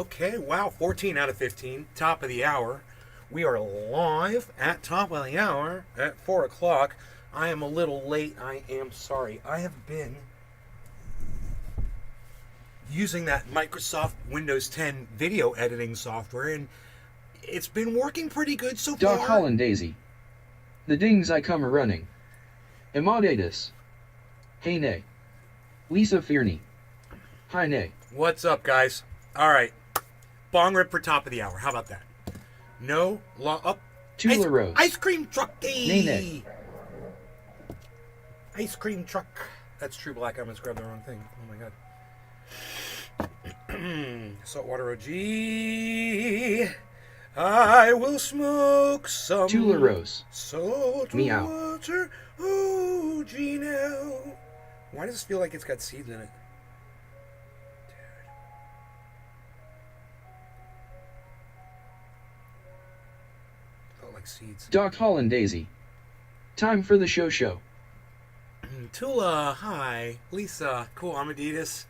Okay, wow, 14 out of 15, top of the hour. We are live at top of the hour at 4 o'clock. I am a little late. I am sorry. I have been using that Microsoft Windows 10 video editing software, and it's been working pretty good so Doc far. Holland Daisy. The dings I come a running. Emaudatus. Hey nay. Lisa Fearney. Hi nay. What's up, guys? All right. Bong rip for top of the hour. How about that? No law up. Tula Rose. Ice cream truck. Nay nay. Ice cream truck. That's True Black. I almost grabbed the wrong thing. Oh my god. Saltwater OG. I will smoke some Tula Rose. saltwater Meow. OG now. Why does this feel like it's got seeds in it? Like seeds. Doc Holland Daisy. Time for the show. Tula, hi. Lisa, cool. I'm Adidas.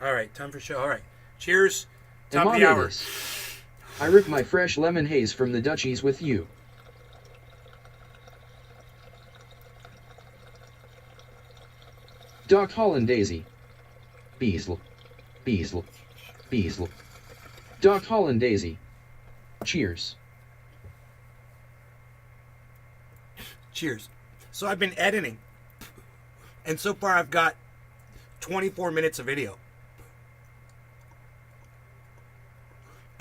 All right, time for show. All right. Cheers. Top of the hour. Emaudatus. I rip my fresh lemon haze from the Dutchies with you. Doc Holland Daisy. Beasley. Beasley. Beasley. Doc Holland Daisy. Cheers. Cheers. So I've been editing, and so far I've got 24 minutes of video.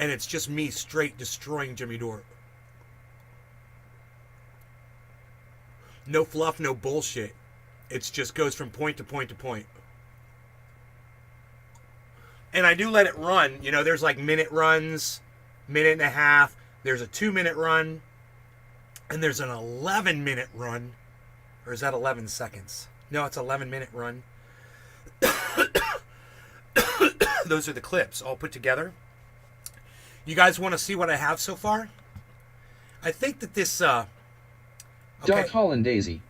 And it's just me straight destroying Jimmy Dore. No fluff, no bullshit. It just goes from point to point to point. And I do let it run. You know, there's like minute runs, minute and a half. There's a 2-minute run. And there's an 11-minute run. Or is that 11 seconds? No, it's 11-minute run. Those are the clips all put together. You guys want to see what I have so far? I think that this... Okay. Doc Holland Daisy.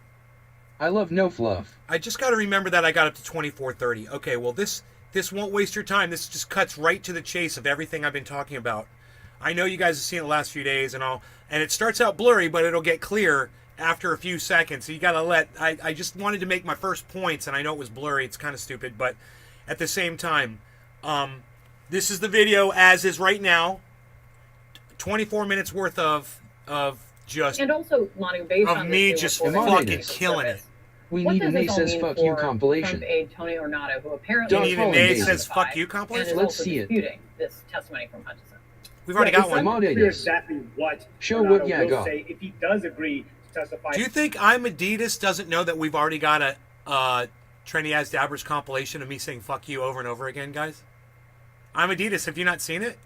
I love no fluff. I just got to remember that I got up to 24:30. Okay, well, this won't waste your time. This just cuts right to the chase of everything I've been talking about. I know you guys have seen it the last few days and all, and it starts out blurry, but it'll get clear after a few seconds. So you got to let... I just wanted to make my first points, and I know it was blurry. It's kind of stupid, but at the same time, this is the video as is right now. 24 minutes worth of just... And also, Manu, based of on me this just report, fucking killing it. We what need a does Nay this all Says mean Fuck for You compilation. Trump aide Tony Ornato, who apparently Doc You need a Holland Nay Daisy. Says Fuck You and compilation? is Let's also see it. disputing this testimony from Hutchinson. We've already Yeah, got it's one. not Amade clear is. exactly what Show Ornato what ya will got. say if he does agree to testify. Do you think I'm Adidas doesn't know that we've already got a Trendy As Dabbers compilation of me saying fuck you over and over again, guys? I'm Adidas. Have you not seen it?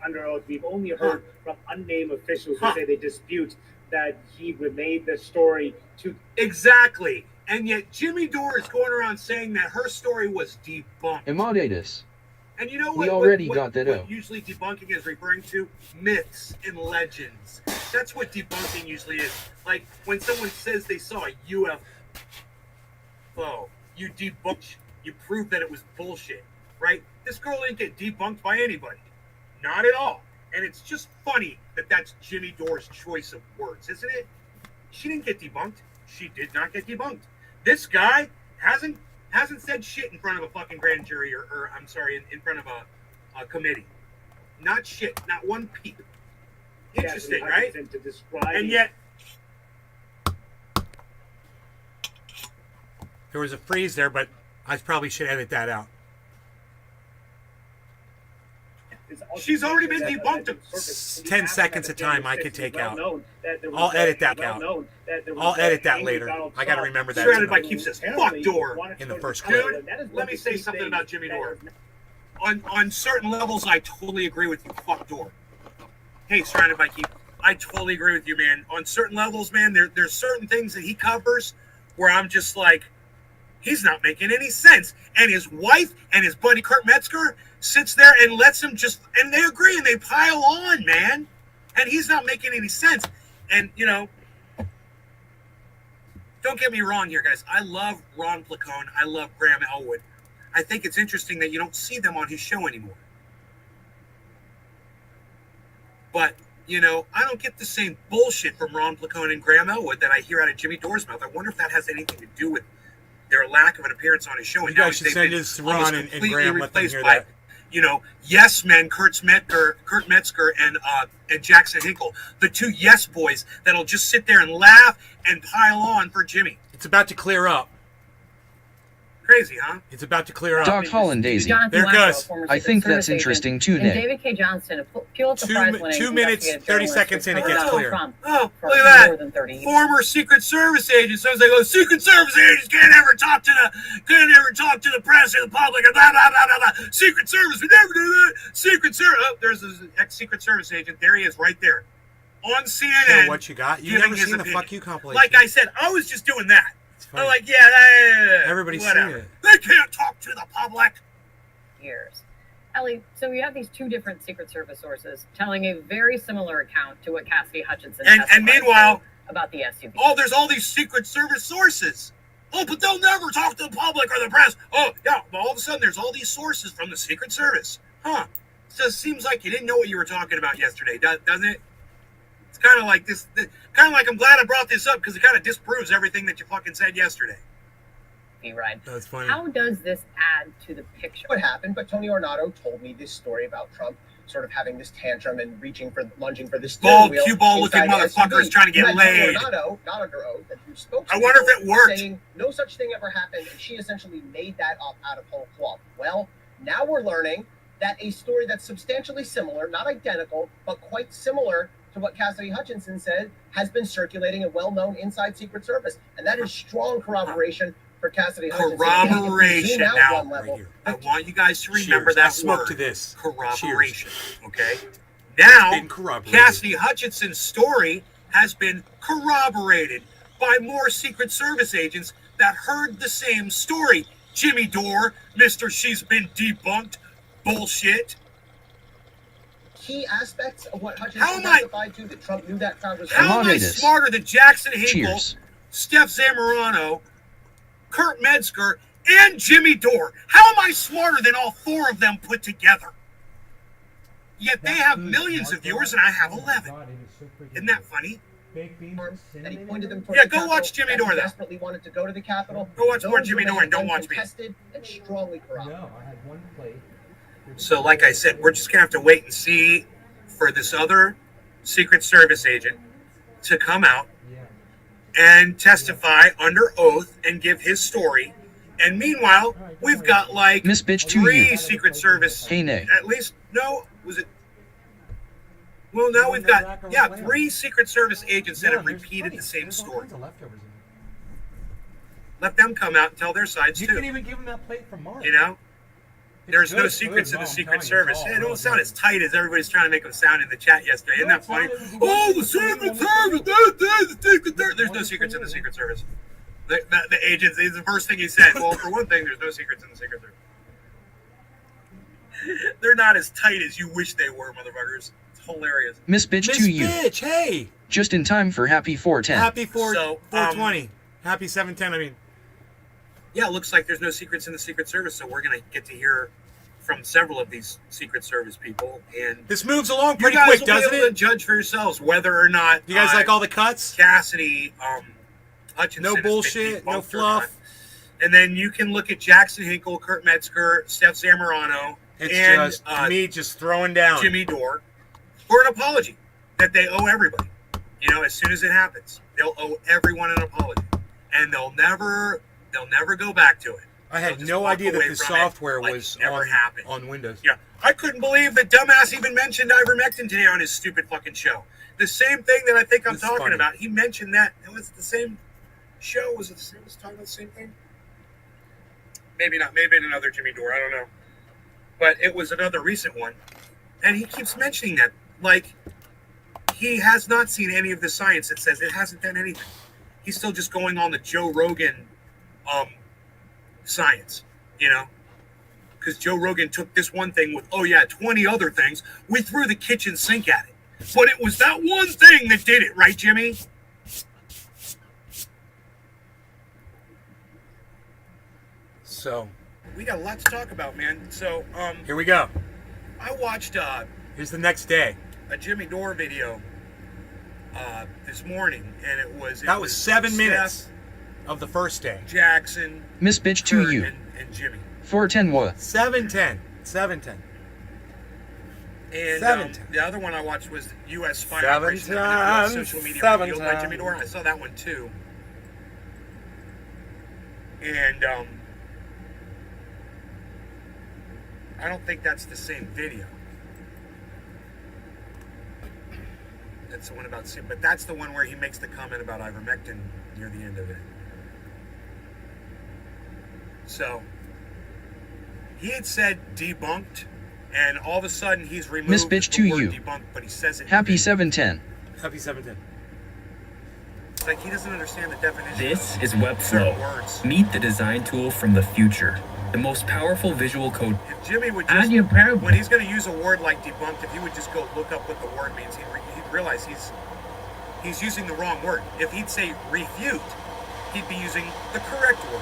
Under oath, we've only heard from unnamed officials who say they dispute that he relayed the story to... Exactly. And yet Jimmy Dore is going around saying that her story was debunked. Emaudatus. And you know what? We already what got that out. usually debunking is referring to myths and legends. That's what debunking usually is. Like when someone says they saw a UFO, you debunk, you prove that it was bullshit, right? This girl didn't get debunked by anybody. Not at all. And it's just funny that that's Jimmy Dore's choice of words, isn't it? She didn't get debunked. She did not get debunked. This guy hasn't said shit in front of a fucking grand jury or I'm sorry, in front of a committee. Not shit. Not one peep. Interesting, right? To describe And yet, there was a freeze there, but I probably should edit that out. She's already been debunked 10 seconds of time I could take out. I'll edit that out. I'll edit that later. I got to remember that. Surrounded by Keith says, fuck Dore in the first clip. Dude, let me say something about Jimmy Dore. On certain levels, I totally agree with you. Fuck Dore. Hey, Surrounded by Keith, I totally agree with you, man. On certain levels, man, there's certain things that he covers where I'm just like, he's not making any sense. And his wife and his buddy Kurt Metzger sits there and lets him just, and they agree and they pile on, man. And he's not making any sense. And, you know, don't get me wrong here, guys. I love Ron Placone. I love Graham Elwood. I think it's interesting that you don't see them on his show anymore. But, you know, I don't get the same bullshit from Ron Placone and Graham Elwood that I hear out of Jimmy Dore's mouth. I wonder if that has anything to do with their lack of an appearance on his show. You And now guys should they've send been this to almost Ron and completely Graham. Let them replaced hear by, that. you know, yes men, Kurt Metzger and Jackson Hinkle, the two yes boys that'll just sit there and laugh and pile on for Jimmy. It's about to clear up. Crazy, huh? It's about to clear up. Doc Holland Daisy. Jonathan There it Lacroix, goes. former I Secret think Service that's interesting agent, too, and Nick. David K. Johnston, a Pulitzer Prize-winning 2 minutes, investigative 30 journalist seconds in, it who's gets been clear. Trump Oh, for look at more that. than 30 years. Former Secret Service agent. So they go, Secret Service agents can't ever talk to the press or the public or blah, blah, blah, blah, blah. Secret Service, we never do that. Secret Service. Oh, there's an ex-Secret Service agent. There he is right there. On CNN. So what you got? You've giving never his seen the opinion. Fuck You compilation. Like I said, I was just doing that. It's I'm funny. like, yeah, Everybody's whatever. seen it. They can't talk to the public. years. Ellie, so we have these two different Secret Service sources telling a very similar account to what Cassidy Hutchinson And testified meanwhile, to about the SUV. oh, there's all these Secret Service sources. Oh, but they'll never talk to the public or the press. Oh, yeah, but all of a sudden there's all these sources from the Secret Service. Huh. It just seems like you didn't know what you were talking about yesterday, doesn't it? It's kind of like this, kind of like I'm glad I brought this up because it kind of disproves everything that you fucking said yesterday. Right. That's funny. How does this add to the picture? What happened, but Tony Ornato told me this story about Trump sort of having this tantrum and lunging for the steering Bald, wheel. cue ball looking inside the motherfucker is SUV. trying to get You had laid. Tony Ornato, not under oath, and who spoke to I wonder if people it worked. saying no such thing ever happened, and she essentially made that up out of whole cloth. Well, now we're learning that a story that's substantially similar, not identical, but quite similar to what Cassidy Hutchinson said, has been circulating and well-known inside Secret Service. And that is strong corroboration for Cassidy Hutchinson. Corroboration. Zoom out Now, one level, right here. I want you guys to remember Cheers. that I'll smoke word. to this. Corroboration. Okay? Now, Been corroborated. Cassidy Hutchinson's story has been corroborated by more Secret Service agents that heard the same story. Jimmy Dore, Mr. She's Been Debunked, bullshit. key aspects of what How Hutchinson am I- testified to that Trump knew that crowd was How am I Commodities. smarter than Jackson Hinkle, Cheers. Steph Zamorano, Kurt Metzger, and Jimmy Dore? How am I smarter than all four of them put together? Yet they have millions of viewers and I have 11. Isn't that funny? and he pointed them towards Yeah, the go Capitol, watch Jimmy that he Dore, then. desperately wanted to go to the Capitol. Go watch more Those Jimmy remain Dore and don't watch me. uncontested and strongly corroborated. No, I had one plate. So, like I said, we're just going to have to wait and see for this other Secret Service agent to come out Yeah. and testify under oath and give his story. And meanwhile, we've got like Miss Bitch to 3 you. Secret Service, Hey, nay. at least, no, was it? Well, now we've got, 3 Secret Service agents that have repeated the same story. Let them come out and tell their sides You can too. even give him that plate from Mark. You know? It's There's no good secrets food, in the Mom, Secret I'm telling you, Service. it's all It don't real sound good. as tight as everybody's trying to make them sound in the chat yesterday. Isn't that funny? it's not. Oh, the Secret Service! The Secret Service! There's no secrets in the Secret Service. The agents, is the first thing he said. Well, for one thing, there's no secrets in the Secret Service. They're not as tight as you wish they were, motherfuckers. It's hilarious. Miss Bitch Miss to you. Bitch, hey! Just in time for Happy 410. Happy So, 420. Happy 710, I mean. Yeah, it looks like there's no secrets in the Secret Service, so we're going to get to hear from several of these Secret Service people. And This moves along you pretty guys quick, will doesn't be able to it? judge for yourselves whether or not You guys like all the cuts? Cassidy Hutchinson No has been bullshit, no debunked or fluff. not. And then you can look at Jackson Hinkle, Kurt Metzger, Steph Zamorano, It's and just me just throwing down. Jimmy Dore for an apology that they owe everybody. You know, as soon as it happens, they'll owe everyone an apology, and they'll never go back to it. I They'll had just no walk idea that away the from it software like was it never on, happened. on Windows. Yeah, I couldn't believe the dumbass even mentioned ivermectin today on his stupid fucking show. The same thing that I think I'm This is talking funny. about. He mentioned that. It was the same show. Was it the same? Was it talking about the same thing? Maybe not. Maybe in another Jimmy Dore. I don't know. But it was another recent one. And he keeps mentioning that. Like, he has not seen any of the science that says it hasn't done anything. He's still just going on the Joe Rogan science, you know? Because Joe Rogan took this one thing with, 20 other things. We threw the kitchen sink at it. But it was that one thing that did it, right, Jimmy? So, We got a lot to talk about, man. So, here we go. I watched Here's the next day. a Jimmy Dore video this morning, and it was 7 Steph, minutes of the first day. Jackson, Miss bitch to Kurt, you. and Jimmy. 410 what? 7:10. 7:10. And 7:10. the other one I watched was U.S. Spy 7:10, Operation that was on social media revealed by 7:10. Jimmy Dore. I saw that one too. And I don't think that's the same video. That's the one about, but that's the one where he makes the comment about ivermectin near the end of it. So he had said debunked, and all of a sudden he's removed Miss bitch the to word you. debunked, but he says it. Happy 710. Happy 7:10. It's like he doesn't understand the definition. This of is certain Webflow. words. Meet the design tool from the future. The most powerful visual code. If Jimmy would And just, your parent. when he's going to use a word like debunked, if he would just go look up what the word means, he'd realize he's using the wrong word. If he'd say refute, he'd be using the correct word.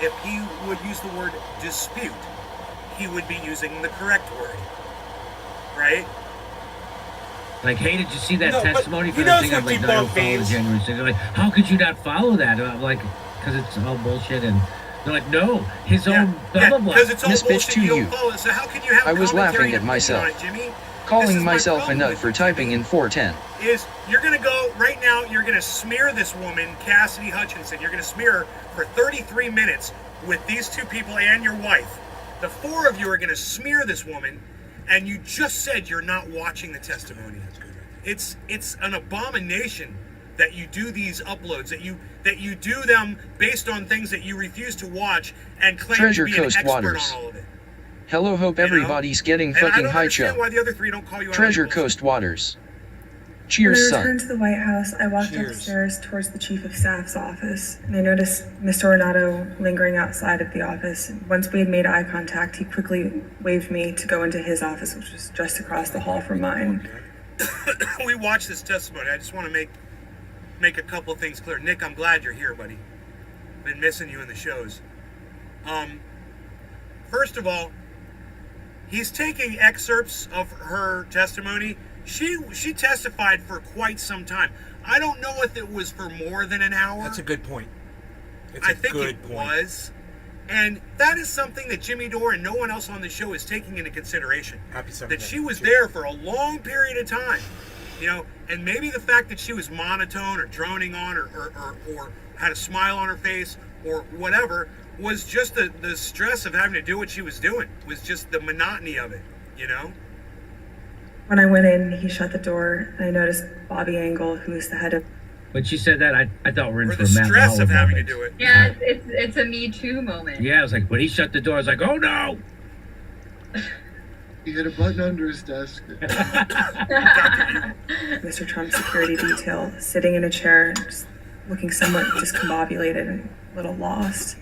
If he would use the word dispute, he would be using the correct word. Right? Like, hey, did you see that No, but testimony he for the knows thing? what I'm like, debunk no, I don't follow means. the January 6th. They're like, how could you not follow that? And I'm like, because it's all bullshit. And they're like, no, his own blah, blah, blah. Because it's all Miss bitch bullshit. to You don't you. follow it. So how can you have I was commentary laughing and at opinion myself. on it, Jimmy? This Calling is my myself a problem nut with for you, typing Jimmy. in 410. Is you're going to go right now, you're going to smear this woman, Cassidy Hutchinson. You're going to smear her for 33 minutes with these two people and your wife. The four of you are going to smear this woman, and you just said you're not watching the testimony. It's an abomination that you do these uploads, that you do them based on things that you refuse to watch and claim Treasure to be Coast an expert Waters. on all of it. Hello, hope You know? everybody's getting And I fucking don't high understand cho. why the other three don't call you out. Treasure on bullshit. Coast Waters. When Cheers, I returned son. to the White House, I walked Cheers. upstairs towards the Chief of Staff's office, and I noticed Mr. Ornato lingering outside of the office. Once we had made eye contact, he quickly waved me to go into his office, which was just across the hall from mine. We watched this testimony. I just want to make a couple of things clear. Nick, I'm glad you're here, buddy. Been missing you in the shows. First of all, he's taking excerpts of her testimony. She testified for quite some time. I don't know if it was for more than an hour. That's a good point. It's I a think good it point. was. And that is something that Jimmy Dore and no one else on the show is taking into consideration. Happy 7:10. That she was Cheers. there for a long period of time, you know, and maybe the fact that she was monotone or droning on or had a smile on her face or whatever was just the stress of having to do what she was doing, was just the monotony of it, you know? When I went in, he shut the door, and I noticed Bobby Angle, who is the head of When she said that, I thought we were in Or for the a Matt stress Lauer of having to moment. do it. Yeah, it's a Me Too moment. Yeah, I was like, when he shut the door, I was like, oh no! He had a button under his desk. Mr. Trump's security detail, sitting in a chair, just looking somewhat discombobulated and a little lost.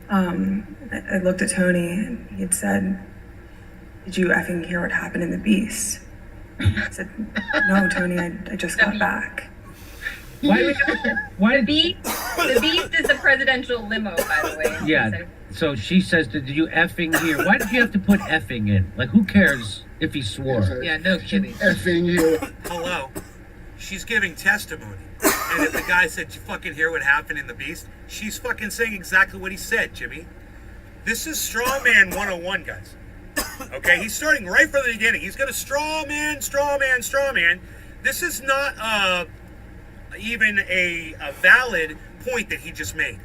I looked at Tony, and he had said, "Did you effing hear what happened in the Beast?" I said, "No, Tony, I just got back." Why? The Beast is a presidential limo, by the way. Yeah. So she says, did you effing hear? Why did you have to put effing in? Like, who cares if he swore? Yeah, no kidding. Effing you. Hello. She's giving testimony. And if the guy said, "Did you fucking hear what happened in the Beast?" She's fucking saying exactly what he said, Jimmy. This is straw man 101, guys. Okay, he's starting right from the beginning. He's going to straw man. This is not even a valid point that he just made.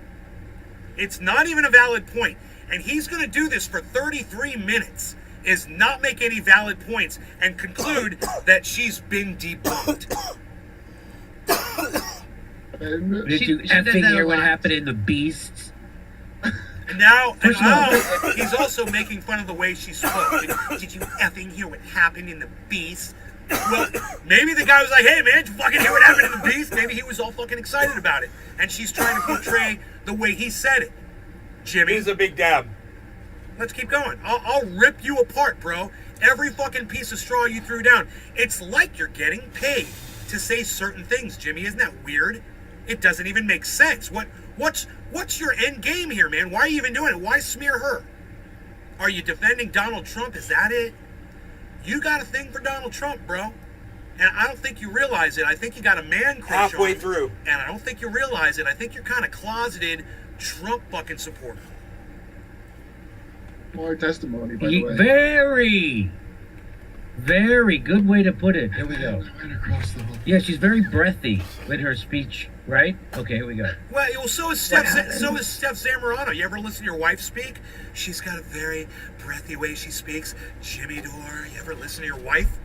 It's not even a valid point. And he's going to do this for 33 minutes, is not make any valid points, and conclude that she's been debunked. Did you effing hear what happened in the Beast? And now he's also making fun of the way she spoke. Did you effing hear what happened in the Beast? Well, maybe the guy was like, "Hey man, did you fucking hear what happened in the Beast?" Maybe he was all fucking excited about it. And she's trying to portray the way he said it. Jimmy. He's a big dab. Let's keep going. I'll rip you apart, bro. Every fucking piece of straw you threw down. It's like you're getting paid to say certain things, Jimmy. Isn't that weird? It doesn't even make sense. What's your end game here, man? Why are you even doing it? Why smear her? Are you defending Donald Trump? Is that it? You got a thing for Donald Trump, bro. And I don't think you realize it. I think you got a man crush Halfway on him, through. and I don't think you realize it. I think you're kind of closeted Trump fucking supporter. More testimony, by the way. Very, very good way to put it. Here we go. Right across the hall. Yeah, she's very breathy with her speech, right? Okay, here we go. Well, so is Steph Zamorano. You ever listen to your wife speak? She's got a very breathy way she speaks. Jimmy Dore, you ever listen to your wife?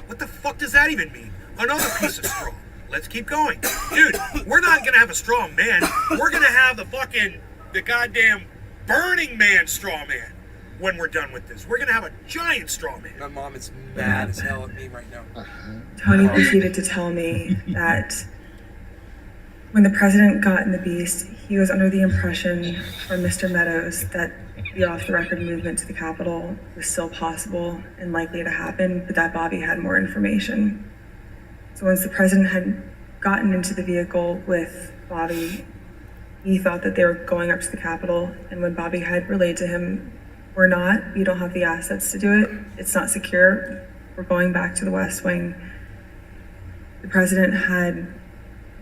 What the fuck does that even mean? Another piece of straw. Let's keep going. Dude, we're not going to have a straw man. We're going to have the goddamn Burning Man straw man when we're done with this. We're going to have a giant straw man. My mom is mad as hell at me right now. Tony proceeded to tell me that when the president got in the Beast, he was under the impression from Mr. Meadows that the off-the-record movement to the Capitol was still possible and likely to happen, but that Bobby had more information. So once the president had gotten into the vehicle with Bobby, he thought that they were going up to the Capitol, and when Bobby had relayed to him, "We're not, you don't have the assets to do it, it's not secure, we're going back to the West Wing," the president had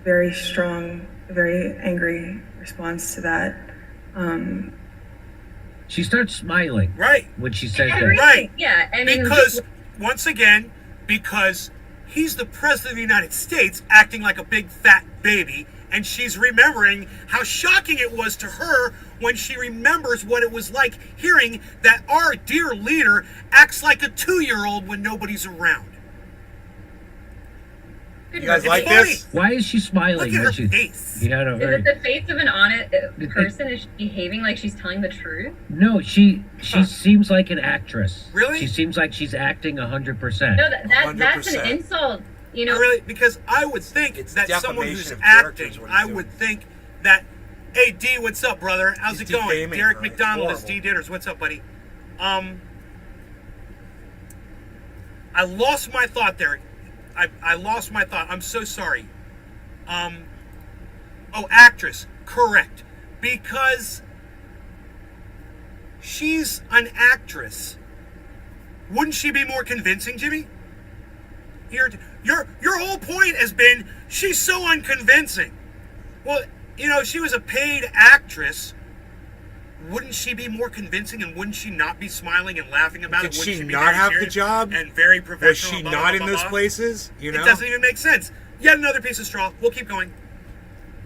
a very angry response to that. She starts smiling. Right. When she says that. Right. Yeah, and because he's the president of the United States acting like a big fat baby, and she's remembering how shocking it was to her when she remembers what it was like hearing that our dear leader acts like a 2-year-old when nobody's around. You guys like funny. this? Why is she smiling Look at when her she? face. You know, Is it the face of an honest person? Is she behaving like she's telling the truth? No, she seems like an actress. Really? She seems like she's acting 100%. No, that's an 100%. insult. You know, Really? Because I would think It's that someone defamation who's of character acting, is what he's I doing. would think that, hey, D, what's up, brother? How's He's it going? defaming Derek her. It's McDonald is horrible. D Dinners. What's up, buddy? I lost my thought there. I lost my thought. I'm so sorry. Actress. Correct. Because she's an actress. Wouldn't she be more convincing, Jimmy? Your whole point has been she's so unconvincing. Well, she was a paid actress. Wouldn't she be more convincing, and wouldn't she not be smiling and laughing about it? Did Wouldn't she be not very have the serious job? and very Was professional? she blah, not blah, in blah, those blah? places? You know? It doesn't even make sense. Yet another piece of straw. We'll keep going.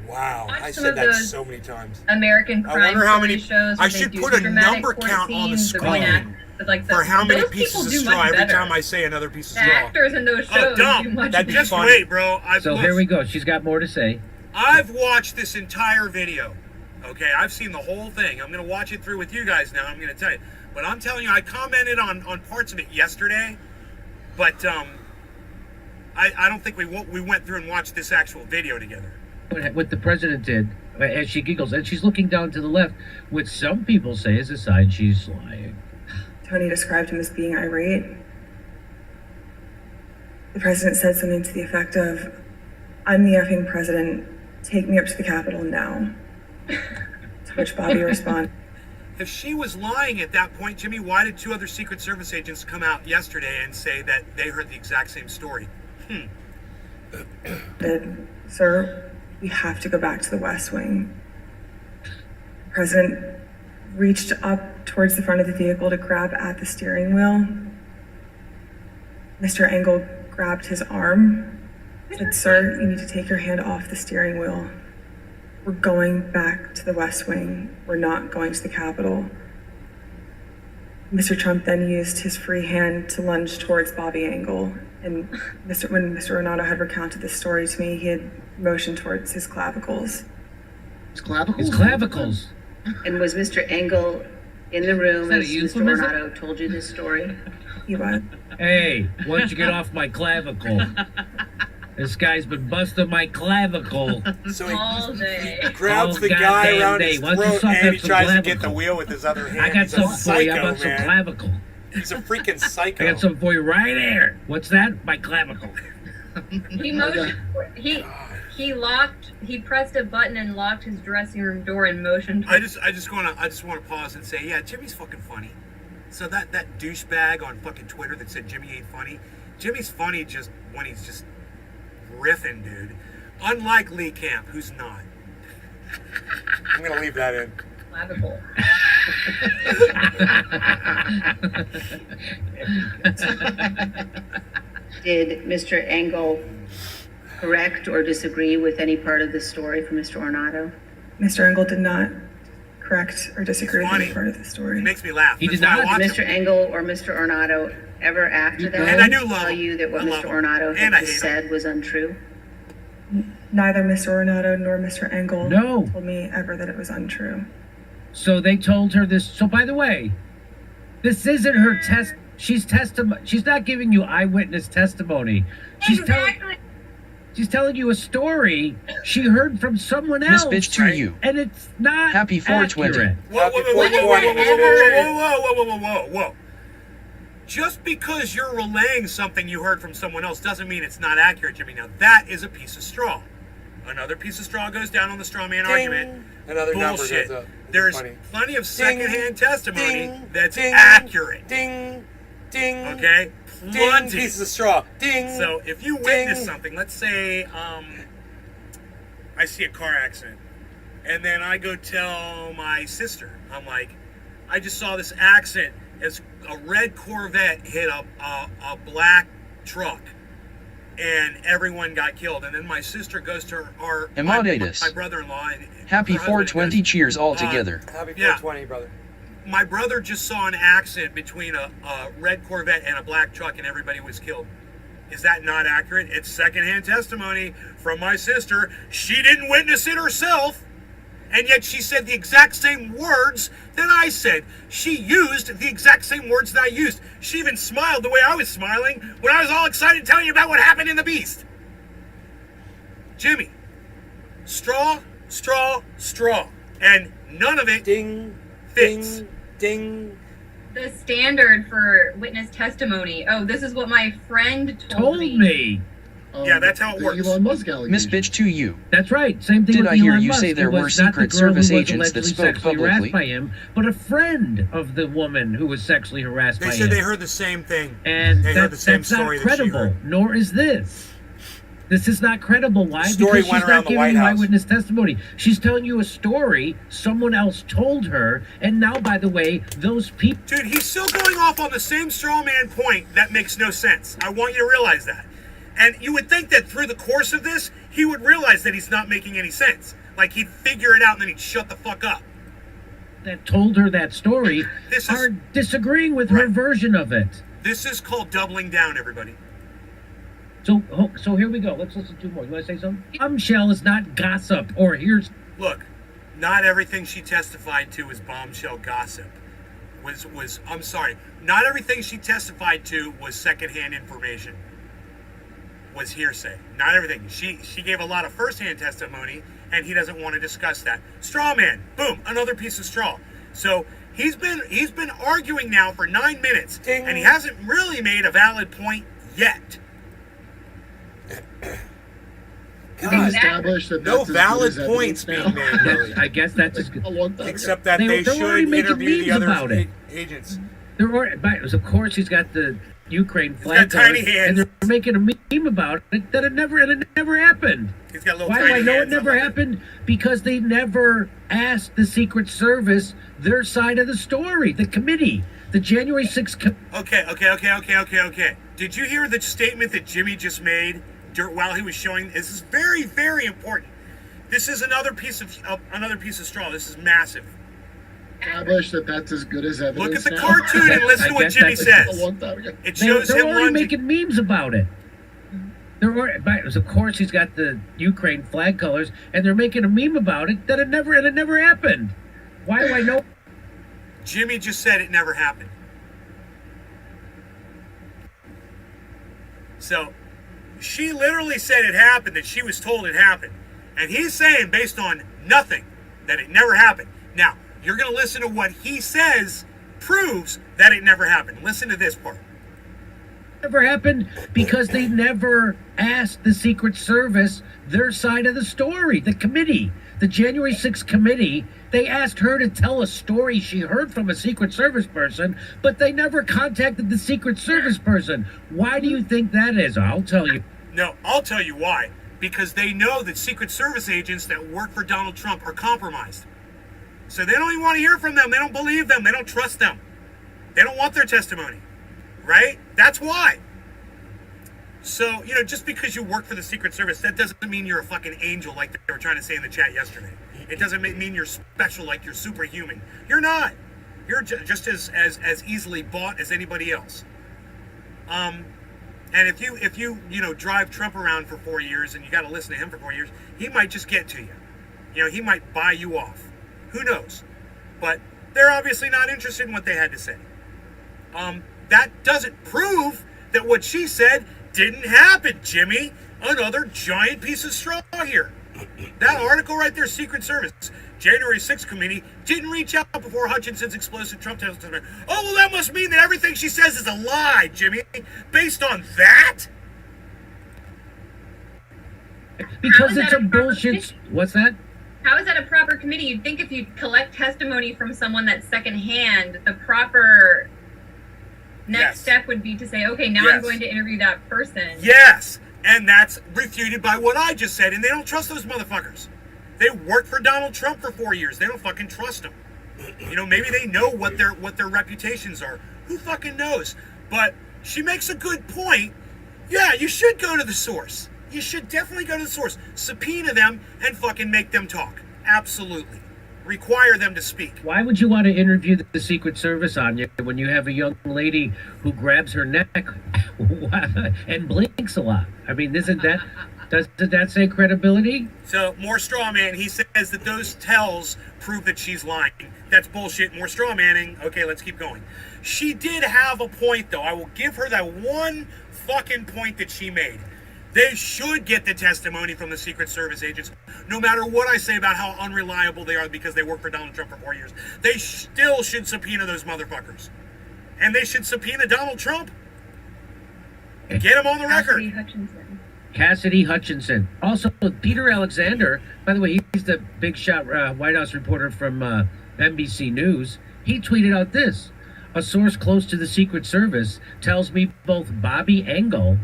Wow, Watch I some said of that those so many times. American I crime wonder how story many- shows. I where they should do put a dramatic number court count on the scenes, they're going screen at- like for how many those pieces people of do straw much every better. time I say another piece of The straw. actors in those shows dumb. do much That'd be better. Just funny. wait, bro. So here we go. She's got more to say. I've watched this entire video. Okay, I've seen the whole thing. I'm going to watch it through with you guys now. I'm going to tell you. But I'm telling you, I commented on parts of it yesterday. But I don't think we went through and watched this actual video together. What the president did, as she giggles, and she's looking down to the left, which some people say is a sign she's lying. Tony described him as being irate. The president said something to the effect of, "I'm the effing president, take me up to the Capitol now." To which Bobby responded, If she was lying at that point, Jimmy, why did 2 other Secret Service agents come out yesterday and say that they heard the exact same story? "Sir, we have to go back to the West Wing." The president reached up towards the front of the vehicle to grab at the steering wheel. Mr. Engel grabbed his arm, said, "Sir, you need to take your hand off the steering wheel. We're going back to the West Wing. We're not going to the Capitol." Mr. Trump then used his free hand to lunge towards Bobby Engel. And when Mr. Renato had recounted this story to me, he had motioned towards his clavicles. His clavicles? His clavicles. And was Mr. Engel in the room Is that a as Mr. euphemism? Renato told you this story? He was. Hey, why don't you get off my clavicle? This guy's been busting my clavicle. So all day. he grabs All the guy goddamn around day. his Why don't you throat suck and up he some tries to get clavicle? the wheel with his other hand. I got He's a something for you. How psycho, about some man. clavicle? He's a freaking psycho. I got something for you right here. What's that? My clavicle. He motioned. He pressed a button and locked his dressing room door and motioned. I just want to pause and say, yeah, Jimmy's fucking funny. So that douchebag on fucking Twitter that said Jimmy ain't funny, Jimmy's funny just when he's just riffing, dude. Unlike Lee Camp, who's not. I'm gonna leave that in. Clavicle. Did Mr. Engel correct or disagree with any part of the story from Mr. Ornato? Mr. Engel did not correct or disagree with Funny. any part of the story. It makes me laugh. He That's did why I not. watch Did Mr. him. Engel or Mr. Ornato ever after that And I do love tell him. you that what I love Mr. him. Ornato And I had hate just him. said was untrue? Neither Mr. Ornato nor Mr. Engel No. told me ever that it was untrue. So they told her this. So by the way, this isn't her test. She's not giving you eyewitness testimony. She's telling you a story she heard from someone Miss else. Bitch to you. And it's not Happy 420. accurate. Whoa, whoa, whoa, whoa, When whoa, has whoa, that whoa, whoa, whoa, whoa, whoa. Just because you're relaying something you heard from someone else doesn't mean it's not accurate, Jimmy. Now, that is a piece of straw. Another piece of straw goes down on the straw man argument. Another number Bullshit. goes up. There's Funny. plenty of secondhand testimony Ding. that's Ding. accurate. Ding. Ding. Okay? Ding. Plenty. Piece of straw. Ding. So if you witness Ding. something, let's say I see a car accident, and then I go tell my sister, I'm like, I just saw this accident as a red Corvette hit a black truck, and everyone got killed. And then my sister goes to my brother-in-law. And Happy her husband 420 goes, cheers all together. Happy Yeah. 420, brother. My brother just saw an accident between a red Corvette and a black truck, and everybody was killed. Is that not accurate? It's secondhand testimony from my sister. She didn't witness it herself, and yet she said the exact same words that I said. She used the exact same words that I used. She even smiled the way I was smiling when I was all excited telling you about what happened in The Beast. Jimmy, straw, straw, straw, and none of it Ding. fits. Ding. Ding. The standard for witness testimony. Oh, this is what my friend told me. Yeah, that's how it the works. Elon Musk allegation. Miss Bitch to you. That's right. Same thing Did with I hear Elon you Musk. say there It was were not the Secret girl Service who was agents that allegedly spoke sexually publicly? harassed by him, but a friend of the woman who was sexually harassed They by said him. they heard the same thing. And they heard the same that's not story that she credible, heard. nor is this. This is not credible. Why? The story Because went she's around not the giving White you House. eyewitness testimony. She's telling you a story someone else told her, and now, by the way, those people. Dude, he's still going off on the same straw man point that makes no sense. I want you to realize that. And you would think that through the course of this, he would realize that he's not making any sense. Like he'd figure it out and then he'd shut the fuck up. That told her that story are disagreeing with her version of it. This is called doubling down, everybody. So here we go. Let's listen to more. You want to say something? Bombshell is not gossip or here's. Look, not everything she testified to was bombshell gossip. I'm sorry. Not everything she testified to was secondhand information. Was hearsay. Not everything. She gave a lot of first-hand testimony, and he doesn't want to discuss that. Straw man. Boom. Another piece of straw. So he's been arguing now for 9 minutes, and he hasn't really made a valid point yet. God, established that No that's as valid good as points evidence being now. made, really. I guess that's as good. A long time Except ago. that they They're already should making interview the memes other about it. agents. Of course, he's got the Ukraine got flag tiny colors, hands. and they're making a meme about it that it never happened. He's got little Why do tiny I know it hands. never happened? Because they never asked the Secret Service their side of the story. The committee, the January 6th. Okay. Did you hear the statement that Jimmy just made while he was showing? This is very, very important. This is another piece of straw. This is massive. Established that that's as good as evidence. Look at the now. cartoon and listen to what Jimmy A says. long time ago. It shows They're him already lunging. making memes about it. Of course, he's got the Ukraine flag colors, and they're making a meme about it that it never happened. Why do I know? Jimmy just said it never happened. So, she literally said it happened, that she was told it happened. And he's saying, based on nothing, that it never happened. Now, you're going to listen to what he says proves that it never happened. Listen to this part. Never happened because they never asked the Secret Service their side of the story. The committee, The January 6th committee, they asked her to tell a story she heard from a Secret Service person, but they never contacted the Secret Service person. Why do you think that is? I'll tell you. No, I'll tell you why. Because they know that Secret Service agents that work for Donald Trump are compromised. So they don't even want to hear from them. They don't believe them. They don't trust them. They don't want their testimony. Right? That's why. So, just because you work for the Secret Service, that doesn't mean you're a fucking angel like they were trying to say in the chat yesterday. It doesn't mean you're special like you're superhuman. You're not. You're just as easily bought as anybody else. And if you drive Trump around for 4 years and you got to listen to him for 4 years, he might just get to you. He might buy you off. Who knows? But they're obviously not interested in what they had to say. That doesn't prove that what she said didn't happen, Jimmy. Another giant piece of straw here. That article right there, Secret Service, January 6th committee, didn't reach out before Hutchinson's explosive Trump testimony. Oh, well, that must mean that everything she says is a lie, Jimmy. Based on that? Because it's a bullshit. What's that? How is that a proper committee? You'd think if you collect testimony from someone that's secondhand, the proper next step would be to say, okay, now I'm going to interview that person. Yes, and that's refuted by what I just said, and they don't trust those motherfuckers. They worked for Donald Trump for 4 years. They don't fucking trust him. Maybe they know what their reputations are. Who fucking knows? But she makes a good point. Yeah, you should go to the source. You should definitely go to the source. Subpoena them and fucking make them talk. Absolutely. Require them to speak. Why would you want to interview the Secret Service on you when you have a young lady who grabs her neck and blinks a lot? I mean, doesn't that say credibility? So, more straw man. He says that those tells prove that she's lying. That's bullshit. More straw manning. Okay, let's keep going. She did have a point, though. I will give her that one fucking point that she made. They should get the testimony from the Secret Service agents, no matter what I say about how unreliable they are because they work for Donald Trump for 4 years. They still should subpoena those motherfuckers. And they should subpoena Donald Trump. Get him on the record. Cassidy Hutchinson. Also, Peter Alexander, by the way, he's the big shot White House reporter from NBC News. He tweeted out this. A source close to the Secret Service tells me both Bobby Engel,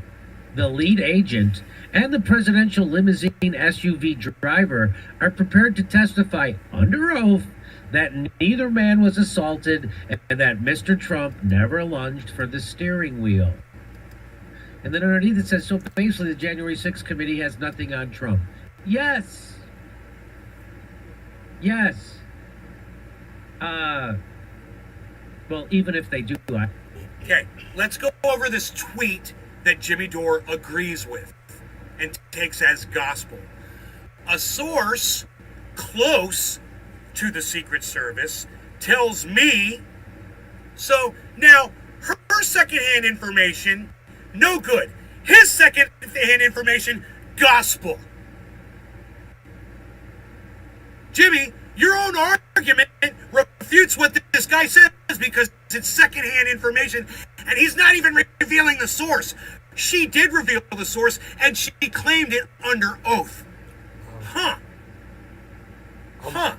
the lead agent, and the presidential limousine SUV driver are prepared to testify under oath that neither man was assaulted and that Mr. Trump never lunged for the steering wheel. And then underneath it says, so basically the January 6th committee has nothing on Trump. Yes. Yes. Well, even if they do, Okay, let's go over this tweet that Jimmy Dore agrees with and takes as gospel. A source close to the Secret Service tells me. So now her secondhand information, no good. His secondhand information, gospel. Jimmy, your own argument refutes what this guy says because it's secondhand information and he's not even revealing the source. She did reveal the source and she claimed it under oath. Huh.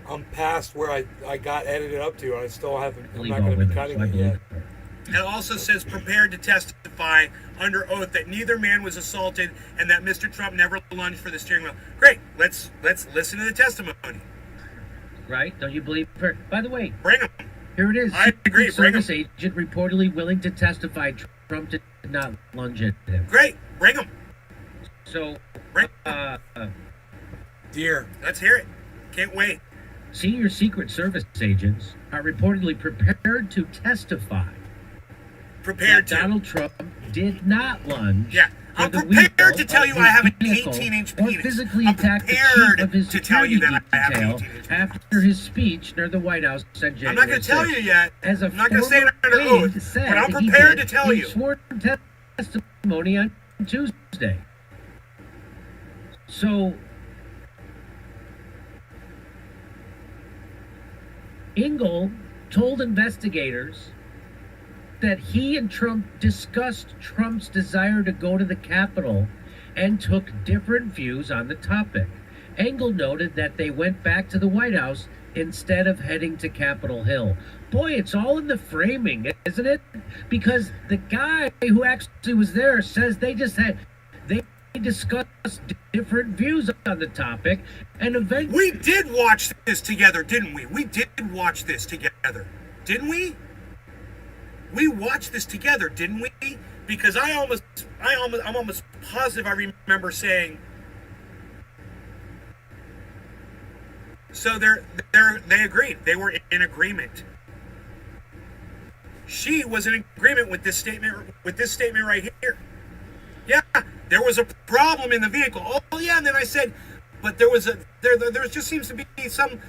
I'm past where I got edited up to. I still haven't. I'm not going to be cutting it yet. It also says prepared to testify under oath that neither man was assaulted and that Mr. Trump never lunged for the steering wheel. Great. Let's listen to the testimony. Right? Don't you believe her? By the way, bring him. Here it is. I agree. Bring him. Service agent reportedly willing to testify Trump did not lunge at him. Great. Bring him. So, dear, let's hear it. Can't wait. Senior Secret Service agents are reportedly prepared to testify. Prepared that Donald Trump did not lunge. Yeah. I'm prepared to tell you I have an 18-inch penis. Or physically attack the chief of his security detail after his speech near the White House said January. I'm not going to tell you yet. I'm not going to say it under oath, but I'm he prepared did to tell you. Sworn testimony on Tuesday. So, Engel told investigators that he and Trump discussed Trump's desire to go to the Capitol and took different views on the topic. Engel noted that they went back to the White House instead of heading to Capitol Hill. Boy, it's all in the framing, isn't it? Because the guy who actually was there says they discussed different views on the topic, and eventually... We did watch this together, didn't we? We did watch this together, didn't we? We watched this together, didn't we? Because I'm almost positive I remember saying... So they agreed. They were in agreement. She was in agreement with this statement right here. Yeah, there was a problem in the vehicle. Oh yeah, and then I said, but there just seems to be some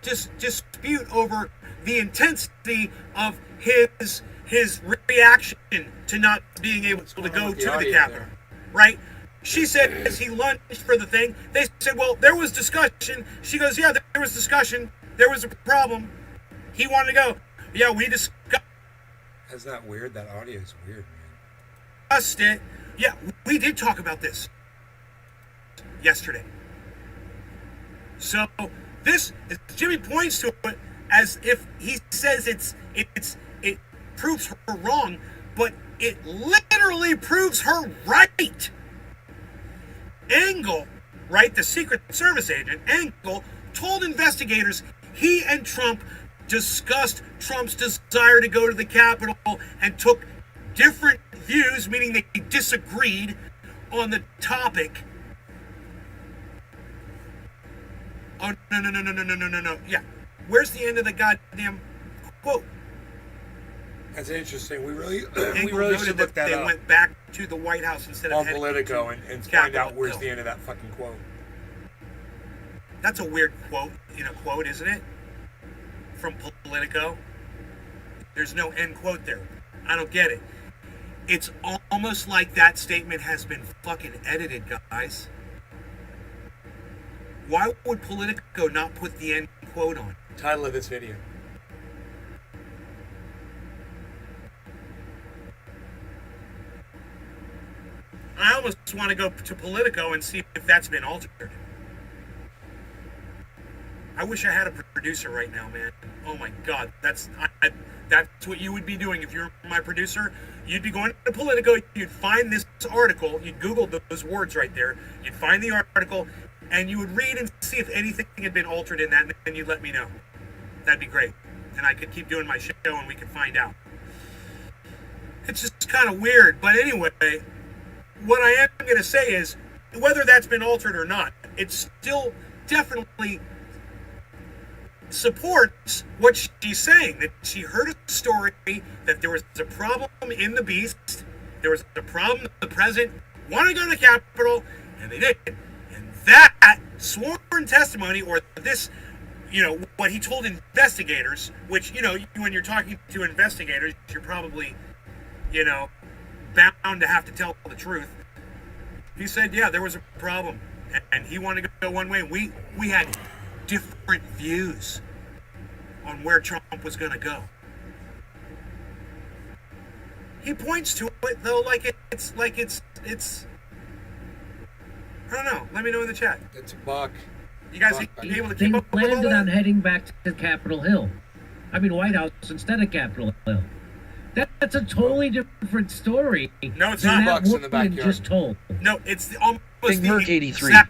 dispute over the intensity of his reaction to not being able to go to the Capitol, right? She said as he lunged for the thing, they said, well, there was discussion. She goes, yeah, there was discussion. There was a problem. He wanted to go. Yeah, we discussed. That's not weird. That audio is weird, man. Discussed it. Yeah, we did talk about this yesterday. So this, Jimmy points to it as if he says it proves her wrong, but it literally proves her right. Engel, right, the Secret Service agent, Engel, told investigators he and Trump discussed Trump's desire to go to the Capitol and took different views, meaning they disagreed on the topic. Oh, no. Yeah. Where's the end of the goddamn quote? That's interesting. We really Engel should look that they up. went back to the White House instead of on heading Politico to and find Capitol out where's Hill. the end of that fucking quote. That's a weird quote in a quote, isn't it? From Politico. There's no end quote there. I don't get it. It's almost like that statement has been fucking edited, guys. Why would Politico not put the end quote on? Title of this video. I almost want to go to Politico and see if that's been altered. I wish I had a producer right now, man. Oh my God, that's what you would be doing if you're my producer. You'd be going to Politico, you'd find this article, you'd Google those words right there, you'd find the article, and you would read and see if anything had been altered in that, and then you'd let me know. That'd be great. And I could keep doing my show and we could find out. It's just kind of weird, but anyway, what I am going to say is, whether that's been altered or not, it still definitely supports what she's saying, that she heard a story that there was a problem in the beast, there was a problem, the president wanted to go to the Capitol, and they did. And that sworn testimony, or this, what he told investigators, which, when you're talking to investigators, you're probably, bound to have to tell the truth. He said, yeah, there was a problem, and he wanted to go one way. We had different views on where Trump was going to go. He points to it though, like it's I don't know. Let me know in the chat. It's a buck. You guys be able to keep up They with all landed that? on heading back to Capitol Hill. White House instead of Capitol Hill. That's a totally different story. No, it's than not. that Bucks in the woman backyard. just told. No, it's almost Big the Merc 83. exact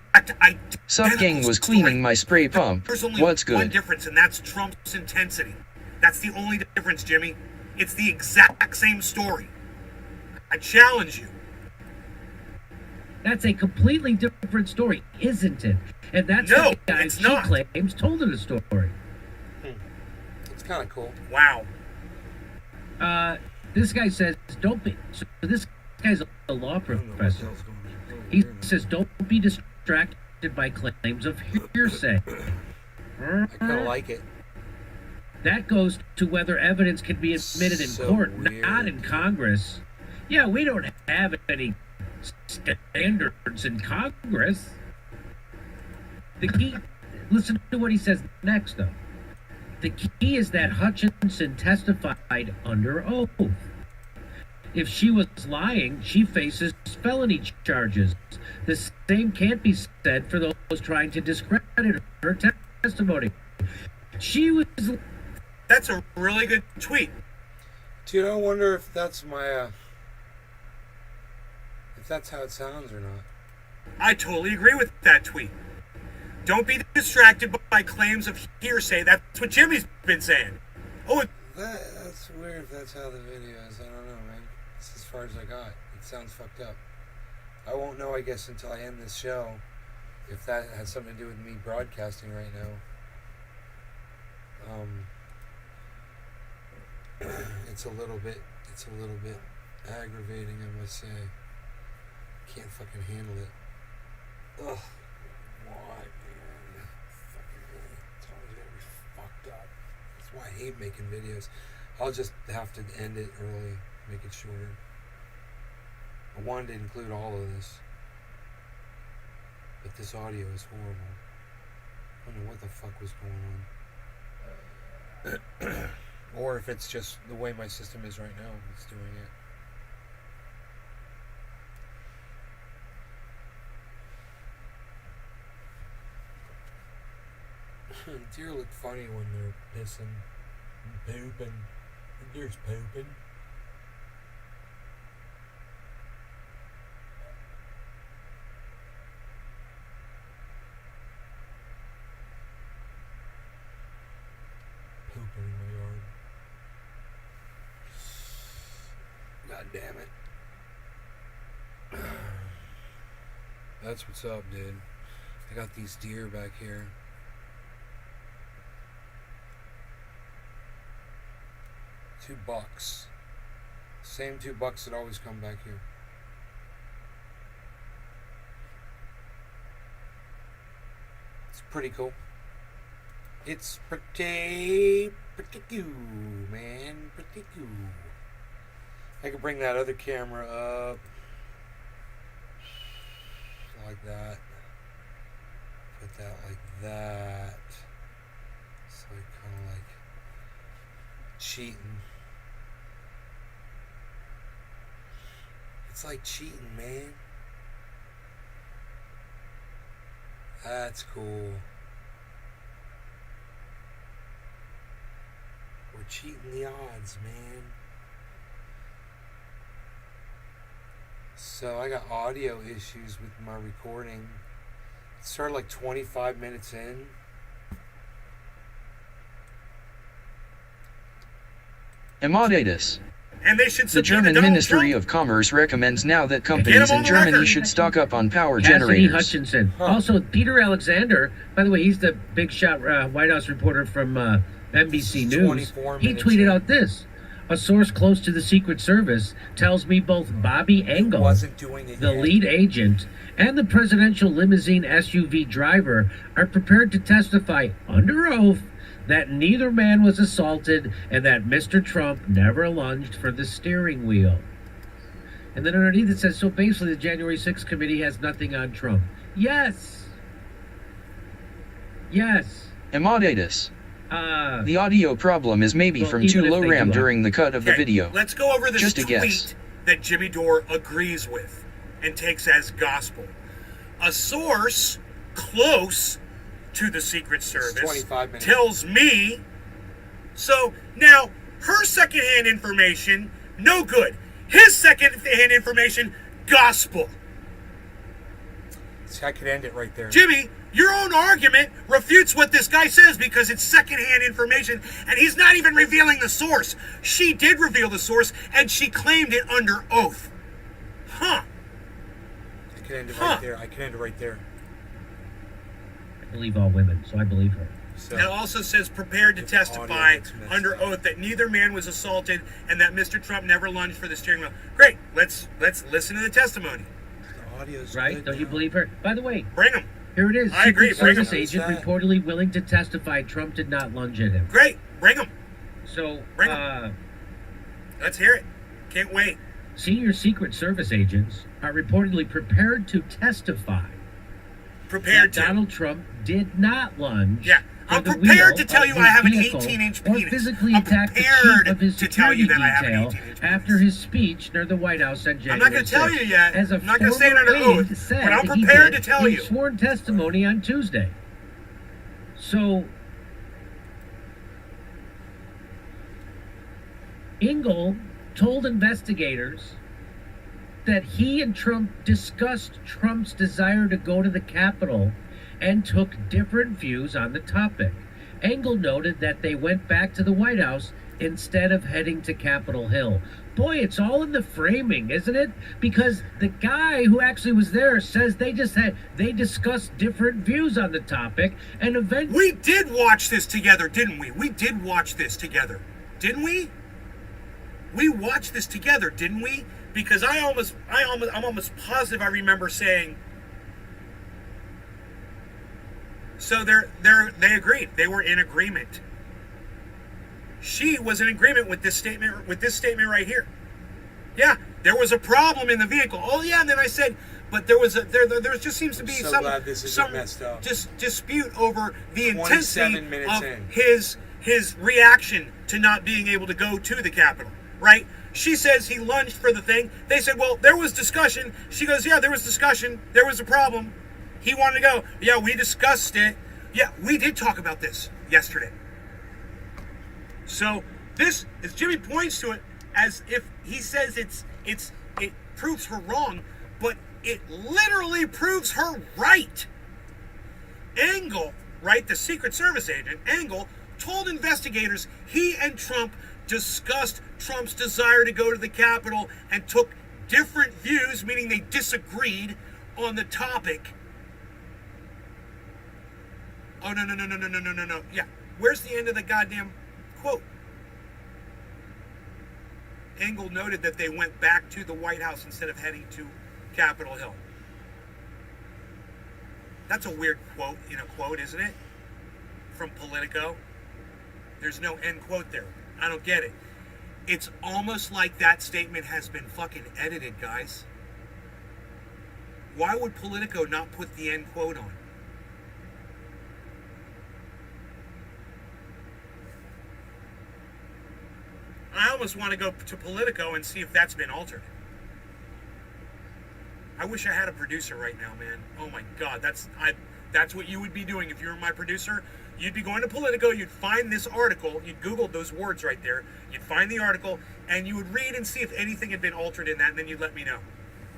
Sup gang was cleaning my spray pump. There's only What's one good? difference, and that's Trump's intensity. That's the only difference, Jimmy. It's the exact same story. I challenge you. That's a completely different story, isn't it? And that's No, the guy it's she not. claims told her the story. It's kind of cool. Wow. This guy says, don't be... So this guy's a law professor. He says, don't be distracted by claims of hearsay. I kind of like it. That goes to whether evidence can be admitted in So court, weird. not in Congress. Yeah, we don't have any standards in Congress. The key, listen to what he says next, though. The key is that Hutchinson testified under oath. If she was lying, she faces felony charges. The same can't be said for those trying to discredit her testimony. She was. That's a really good tweet. Dude, I wonder if that's my, if that's how it sounds or not. I totally agree with that tweet. Don't be distracted by claims of hearsay. That's what Jimmy's been saying. Oh, that's weird if that's how the video is. I don't know, man. That's as far as I got. It sounds fucked up. I won't know, I guess, until I end this show if that has something to do with me broadcasting right now. It's a little bit aggravating, I must say. Can't fucking handle it. Ugh. Why, man? Fucking really. It's always gonna be fucked up. That's why I hate making videos. I'll just have to end it early, make it shorter. I wanted to include all of this, but this audio is horrible. I don't know what the fuck was going on. Or if it's just the way my system is right now, it's doing it. Deer look funny when they're pissing and pooping. The deer's pooping. Pooping in my yard. God damn it. That's what's up, dude. I got these deer back here. $2. Same $2 that always come back here. It's pretty cool. It's pretty cool, man. Pretty cool. I could bring that other camera up. Like that. Put that like that. So kind of like cheating. It's like cheating, man. That's cool. We're cheating the odds, man. So I got audio issues with my recording. It started like 25 minutes in. Emaudatus. And they should The German Ministry of Commerce recommends now that companies in Germany should stock up on power Cassidy generators. Hutchinson. Also, Peter Alexander, by the way, he's the big shot White House reporter from NBC News. He tweeted out this. A source close to the Secret Service tells me both Bobby Engel, the lead agent, and the presidential limousine SUV driver are prepared to testify under oath that neither man was assaulted and that Mr. Trump never lunged for the steering wheel. And then underneath it says, so basically the January 6th committee has nothing on Trump. Yes. Yes. Emaudatus. The audio problem is maybe from too low RAM during the cut of the video. Let's go over this Just a tweet guess. that Jimmy Dore agrees with and takes as gospel. A source close to the Secret Service tells me. So now her secondhand information, no good. His secondhand information, gospel. See, I could end it right there. Jimmy, your own argument refutes what this guy says because it's secondhand information and he's not even revealing the source. She did reveal the source and she claimed it under oath. Huh. I could end it right there. I could end it right there. I believe all women, so I believe her. So, it also says prepared to testify under oath that neither man was assaulted and that Mr. Trump never lunged for the steering wheel. Great. Let's listen to the testimony. The audio's right? good, Don't you believe her? By the way, bring him. Here it is. I agree. Secret Service agent reportedly willing to testify Trump did not lunge at him. Great. Bring him. So, bring him. Let's hear it. Can't wait. Senior Secret Service agents are reportedly prepared to testify that Donald Trump did not lunge for I'm the prepared wheel to tell of you his I have an vehicle 18-inch or penis. physically I'm attack the prepared chief of his to tell you security that I have an detail 18-inch penis. after his speech near the White House on January I'm not going to tell 6th. you yet. As a I'm not going to say it former under oath, aide said but I'm he prepared did to tell in you. sworn testimony on Tuesday. So, Engel told investigators that he and Trump discussed Trump's desire to go to the Capitol and took different views on the topic. Engel noted that they went back to the White House instead of heading to Capitol Hill. Boy, it's all in the framing, isn't it? Because the guy who actually was there says they discussed different views on the topic, and eventually We did watch this together, didn't we? We did watch this together, didn't we? We watched this together, didn't we? Because I'm almost positive I remember saying. So they agreed. They were in agreement. She was in agreement with this statement right here. Yeah, there was a problem in the vehicle. Oh yeah, and then I said, but there just seems to be some messed up. Dispute over the 27 intensity minutes of in. his reaction to not being able to go to the Capitol, right? She says he lunged for the thing. They said, well, there was discussion. She goes, yeah, there was discussion. There was a problem. He wanted to go. Yeah, we discussed it. Yeah, we did talk about this yesterday. So this, as Jimmy points to it, as if he says it proves her wrong, but it literally proves her right. Engel, right, the Secret Service agent, Engel, told investigators he and Trump discussed Trump's desire to go to the Capitol and took different views, meaning they disagreed on the topic. Oh, no. Yeah, where's the end of the goddamn quote? Engel noted that they went back to the White House instead of heading to Capitol Hill. That's a weird quote in a quote, isn't it? From Politico. There's no end quote there. I don't get it. It's almost like that statement has been fucking edited, guys. Why would Politico not put the end quote on? I almost want to go to Politico and see if that's been altered. I wish I had a producer right now, man. Oh my God, that's what you would be doing if you were my producer. You'd be going to Politico, you'd find this article, you'd Google those words right there, you'd find the article, and you would read and see if anything had been altered in that, and then you'd let me know.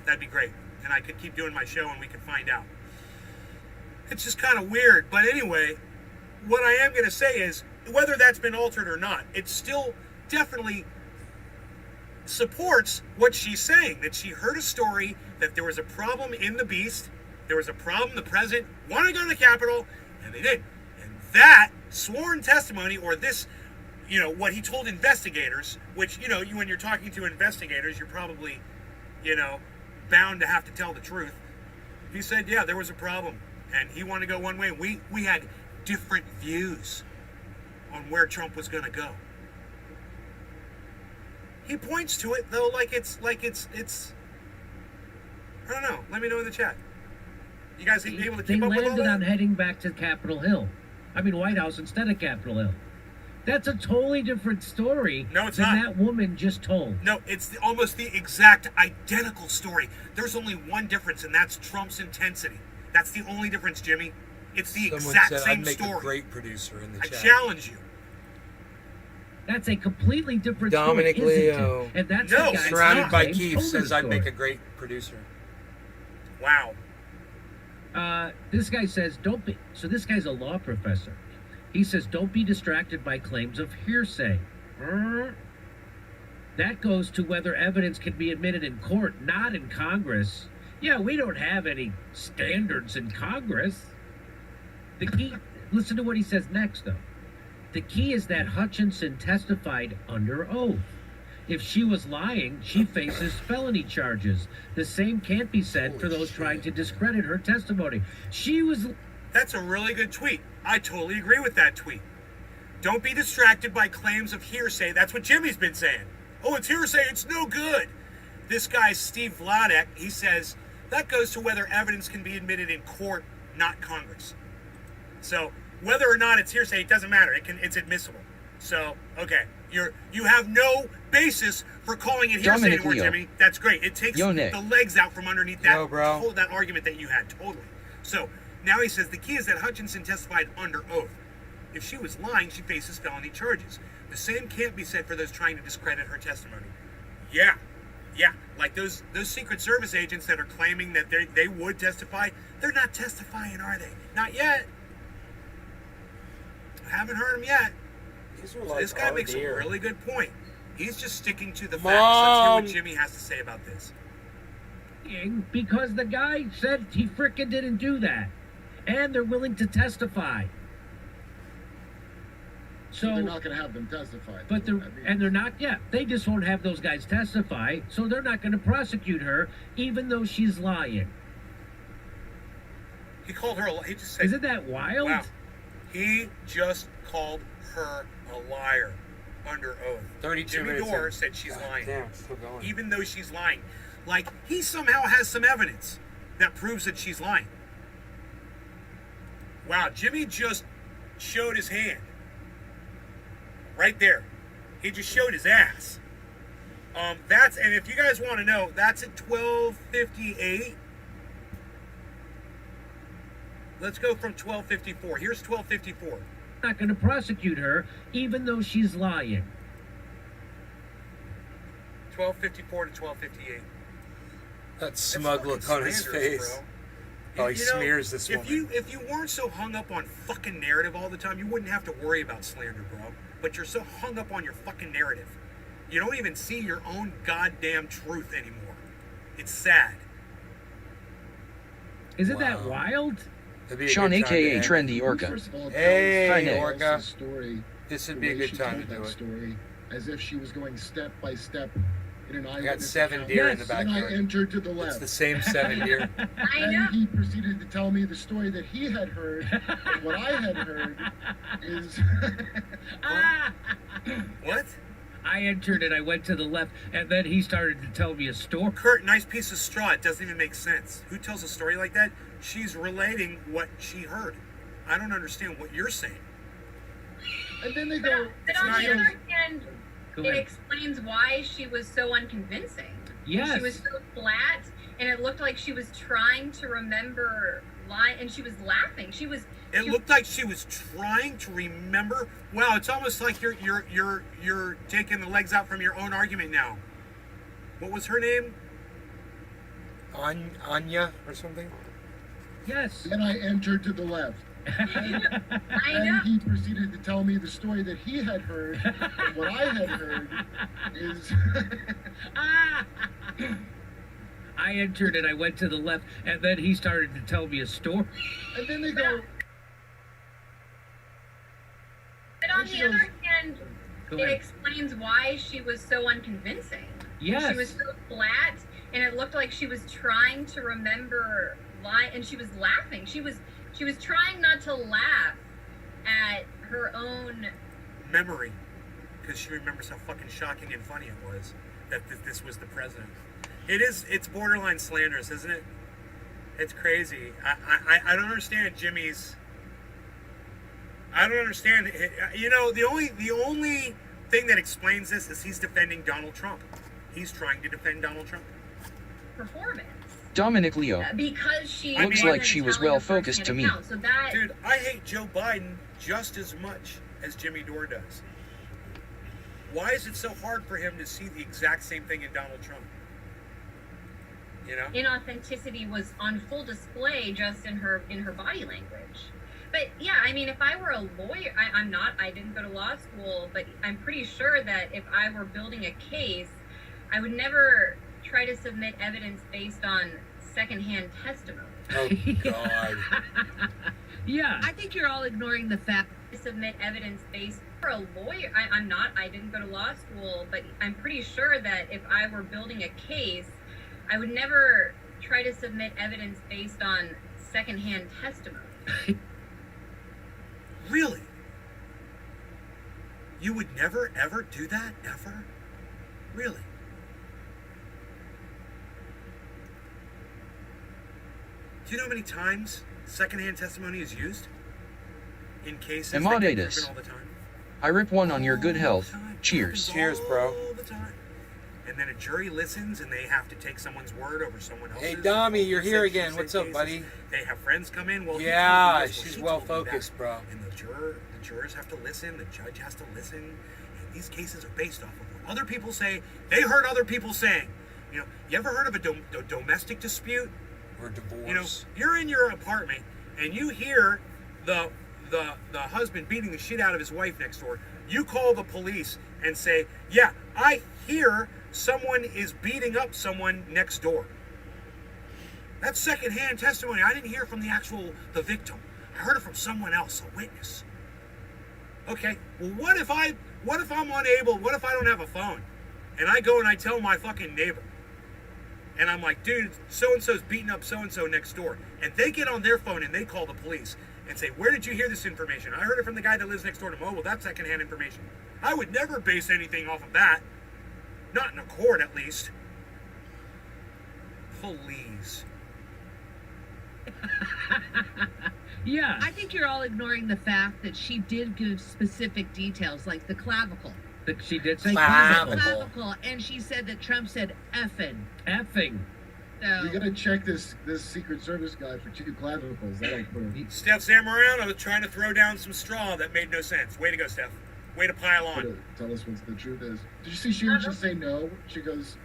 That'd be great. And I could keep doing my show and we could find out. It's just kind of weird. But anyway, what I am going to say is, whether that's been altered or not, it still definitely supports what she's saying, that she heard a story that there was a problem in the beast, there was a problem, the president wanted to go to the Capitol, and they did. And that sworn testimony, or this, what he told investigators, which, when you're talking to investigators, you're probably, bound to have to tell the truth. He said, yeah, there was a problem, and he wanted to go one way, and we had different views on where Trump was going to go. He points to it though, like it's. I don't know. Let me know in the chat. You guys able to keep up with all They landed that? on heading back to Capitol Hill. White House instead of Capitol Hill. That's a totally different story. No, it's than not. That woman just told. No, it's almost the exact identical story. There's only one difference, and that's Trump's intensity. That's the only difference, Jimmy. It's the exact said same I'd make story. a great producer in the I chat. challenge you. That's a completely different Dominic story, isn't Leo. it? And that's No, the guy Surrounded by that Keith told the says I'd make story. a great producer. Wow. This guy says, don't be. So this guy's a law professor. He says, don't be distracted by claims of hearsay. That goes to whether evidence can be admitted in court, not in Congress. Yeah, we don't have any standards in Congress. The key, listen to what he says next, though. The key is that Hutchinson testified under oath. If she was lying, she faces felony charges. The same can't be said for those trying to discredit her testimony. That's a really good tweet. I totally agree with that tweet. Don't be distracted by claims of hearsay. That's what Jimmy's been saying. Oh, it's hearsay. It's no good. This guy, Steve Vladek, he says, that goes to whether evidence can be admitted in court, not Congress. So whether or not it's hearsay, it doesn't matter. It's admissible. So, okay, you have no basis for calling it hearsay Dominic anymore, Leo. Jimmy. That's great. It takes Yo, Nick. the legs out from underneath that Yo, bro. that argument that you had. Totally. So now he says the key is that Hutchinson testified under oath. If she was lying, she faces felony charges. The same can't be said for those trying to discredit her testimony. Yeah. Like those Secret Service agents that are claiming that they would testify, they're not testifying, are they? Not yet. I haven't heard them yet. These are So like this guy oh, makes dear. a really good point. He's just sticking to the facts. Mom. Let's hear what Jimmy has to say about this. Because the guy said he frickin' didn't do that. And they're willing to testify. So they're not going to have them testify. But they're not yet. They just won't have those guys testify, so they're not going to prosecute her, even though she's lying. He called her he just said, Isn't that wild? Wow. He just called her a liar under oath. 32 Jimmy minutes Dore in. said she's lying. Damn, it's still going. Even though she's lying. Like, he somehow has some evidence that proves that she's lying. Wow, Jimmy just showed his hand. Right there. He just showed his ass. And if you guys want to know, that's at 12:58. Let's go from 12:54. Here's 12:54. Not going to prosecute her, even though she's lying. 12:54 to 12:58. That smug look on his face. Oh, he smears this woman. If you weren't so hung up on fucking narrative all the time, you wouldn't have to worry about slander, bro. But you're so hung up on your fucking narrative. You don't even see your own goddamn truth anymore. It's sad. Isn't that wild? Sean, aka Trendy Orca. First of all, Hey, tells the Orca. story, This would the be a way good she time told to do that it. story, as if she was going step by step in an I got eyewitness 7 account. deer in the Yes. And I backyard. entered to the It's left. the same 7 deer. I know. And he proceeded to tell me the story that he had heard. And what I had heard is What? I entered and I went to the left, and then he started to tell me a story. Kurt, nice piece of straw. It doesn't even make sense. Who tells a story like that? She's relating what she heard. I don't understand what you're saying. and then they go. But on the other hand, Go it ahead. explains why she was so unconvincing. Yes. She was so flat, and it looked like she was trying to remember and she was laughing. It looked like she was trying to remember. Wow, it's almost like you're taking the legs out from your own argument now. What was her name? Anya or something? Yes. Then I entered to the left. I know. And he proceeded to tell me the story that he had heard. And what I had heard is I entered and I went to the left, and then he started to tell me a story. and then they go. But on the other hand, Go it ahead. explains why she was so unconvincing. Yes. She was so flat, and it looked like she was trying to remember and she was laughing. She was trying not to laugh at her own Memory. Because she remembers how fucking shocking and funny it was that this was the president. It's borderline slanderous, isn't it? It's crazy. I don't understand Jimmy's. I don't understand. You know, the only thing that explains this is he's defending Donald Trump. He's trying to defend Donald Trump. performance. Dominic Leo. Because she Looks like she was well focused to me. So that Dude, I hate Joe Biden just as much as Jimmy Dore does. Why is it so hard for him to see the exact same thing in Donald Trump? You know? inauthenticity was on full display just in her body language. But yeah, I mean, if I were a lawyer, I didn't go to law school, but I'm pretty sure that if I were building a case, I would never try to submit evidence based on secondhand testimony. Oh, God. Yeah. I think you're all ignoring the fact. To submit evidence based for a lawyer, I didn't go to law school, but I'm pretty sure that if I were building a case, I would never try to submit evidence based on secondhand testimony. Really? You would never, ever do that? Ever? Really? Do you know how many times secondhand testimony is used? in cases that get proven Amadeus. all the time. I rip one on your good health. Cheers. Cheers, bro. All the time. And then a jury listens, and they have to take someone's word over someone else's. Hey, Dami, you're here Say again. What's up, cases. buddy? They have friends come in. Well, he Yeah, told me this, well, she's he well told me that. focused, bro. And the jurors have to listen. The judge has to listen. And these cases are based off of what other people say. They heard other people saying. You know, you ever heard of a domestic dispute? Or divorce. You know, you're in your apartment and you hear the husband beating the shit out of his wife next door. You call the police and say, yeah, I hear someone is beating up someone next door. That's secondhand testimony. I didn't hear from the victim. I heard it from someone else, a witness. Okay, well, what if I'm unable, what if I don't have a phone? And I go and I tell my fucking neighbor. And I'm like, dude, so-and-so's beating up so-and-so next door. And they get on their phone and they call the police and say, where did you hear this information? I heard it from the guy that lives next door to me. Oh, well, that's secondhand information. I would never base anything off of that. Not in a court, at least. Please. Yeah. I think you're all ignoring the fact that she did give specific details, like the clavicle. That she did say Clavicle. And she said that Trump said effing. Effing. So, You gotta check this Secret Service guy for 2 clavicles. That ain't put Steph Zamorano was trying to throw down some straw that made no sense. Way to go, Steph. Way to pile on. Tell us what the truth is. Did you see she didn't just say no? She goes,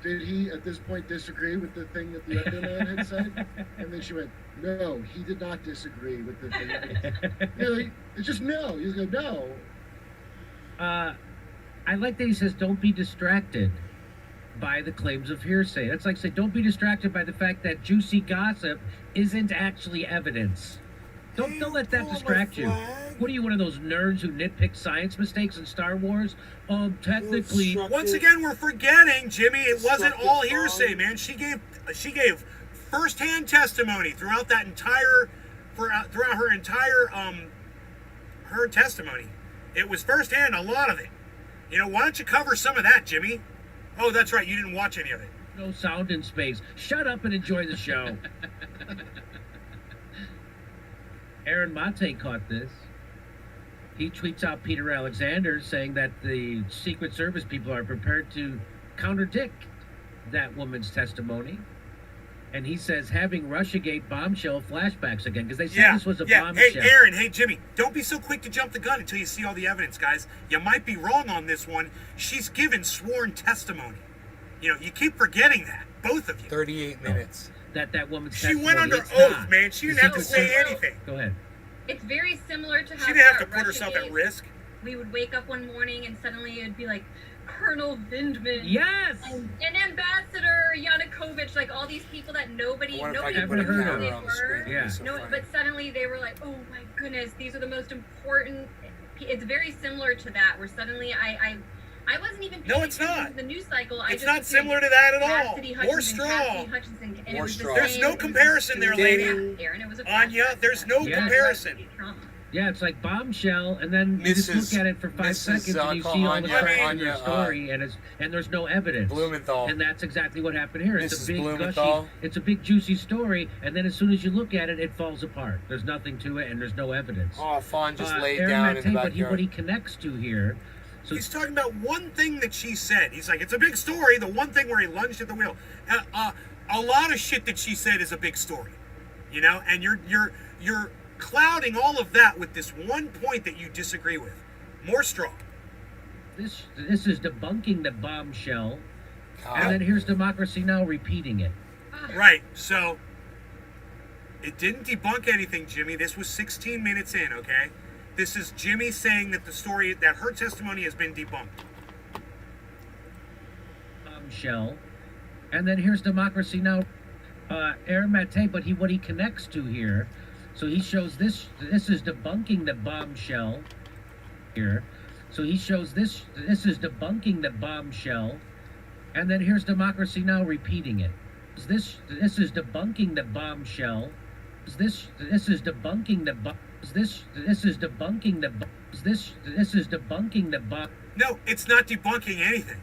did he at this point disagree with the thing that the other man had said? And then she went, no, he did not disagree with the thing. It's just no. He's going, no. I like that he says, don't be distracted by the claims of hearsay. That's like say, don't be distracted by the fact that juicy gossip isn't actually evidence. Don't let that distract you. What are you, one of those nerds who nitpick science mistakes in Star Wars? Technically. Once again, we're forgetting, Jimmy, it wasn't all hearsay, man. She gave firsthand testimony throughout that entire, throughout her entire her testimony. It was firsthand, a lot of it. You know, why don't you cover some of that, Jimmy? Oh, that's right, you didn't watch any of it. No sound in space. Shut up and enjoy the show. Aaron Mate caught this. He tweets out Peter Alexander saying that the Secret Service people are prepared to contradict that woman's testimony. And he says having Russiagate bombshell flashbacks again, because they said this was a bombshell. Hey, Aaron, hey, Jimmy, don't be so quick to jump the gun until you see all the evidence, guys. You might be wrong on this one. She's given sworn testimony. You know, you keep forgetting that, both of you. 38 minutes. That woman's She testimony. went under It's oath, not. man. She didn't have to say anything. Go ahead. It's very similar to how She didn't have to at put herself at Russiagate, risk. We would wake up one morning and suddenly it'd be like Colonel Vindman. Yes. And Ambassador Yanukovych, like all these people that nobody I nobody could put a knew who camera they on the were. screen. Yeah. So No, funny. but suddenly they were like, oh my goodness, these are the most important. It's very similar to that, where suddenly I wasn't even paying No, it's attention not. to the news cycle. It's I not just similar to that at all. Cassidy More Hutchinson, straw. Cassidy Hutchinson, and More it was the straw. There's same- no comparison there, lady. Yeah, Aaron, it was a Anya, flashback. there's no Yeah. comparison. Trauma. Yeah, it's like bombshell, and then you just Mrs. look at it for 5 seconds and you call see all the Anya- cracks in Anya, their story, and there's no evidence. Blumenthal. And that's exactly what happened here. It's Mrs. a big Blumenthal. gushy, it's a big juicy story, and then as soon as you look at it, it falls apart. There's nothing to it, and there's no evidence. Oh, Fawn just laid Aaron down Mate, in the but what he backyard. connects to here. So He's talking about one thing that she said. He's like, it's a big story. The one thing where he lunged at the wheel. A lot of shit that she said is a big story, you know. And you're clouding all of that with this one point that you disagree with. More straw. this is debunking the bombshell, God. and then here's Democracy Now! Repeating it. Right. So it didn't debunk anything, Jimmy. This was 16 minutes in. Okay. This is Jimmy saying that the story, that her testimony has been debunked. Bombshell, and then here's Democracy Now! Aaron Mate, but what he connects to here. So he shows this is debunking the bombshell here. So he shows this is debunking the bombshell, and then here's Democracy Now! Repeating it. This is debunking the bombshell. This is debunking the this is debunking the this is debunking the bomb. No, it's not debunking anything.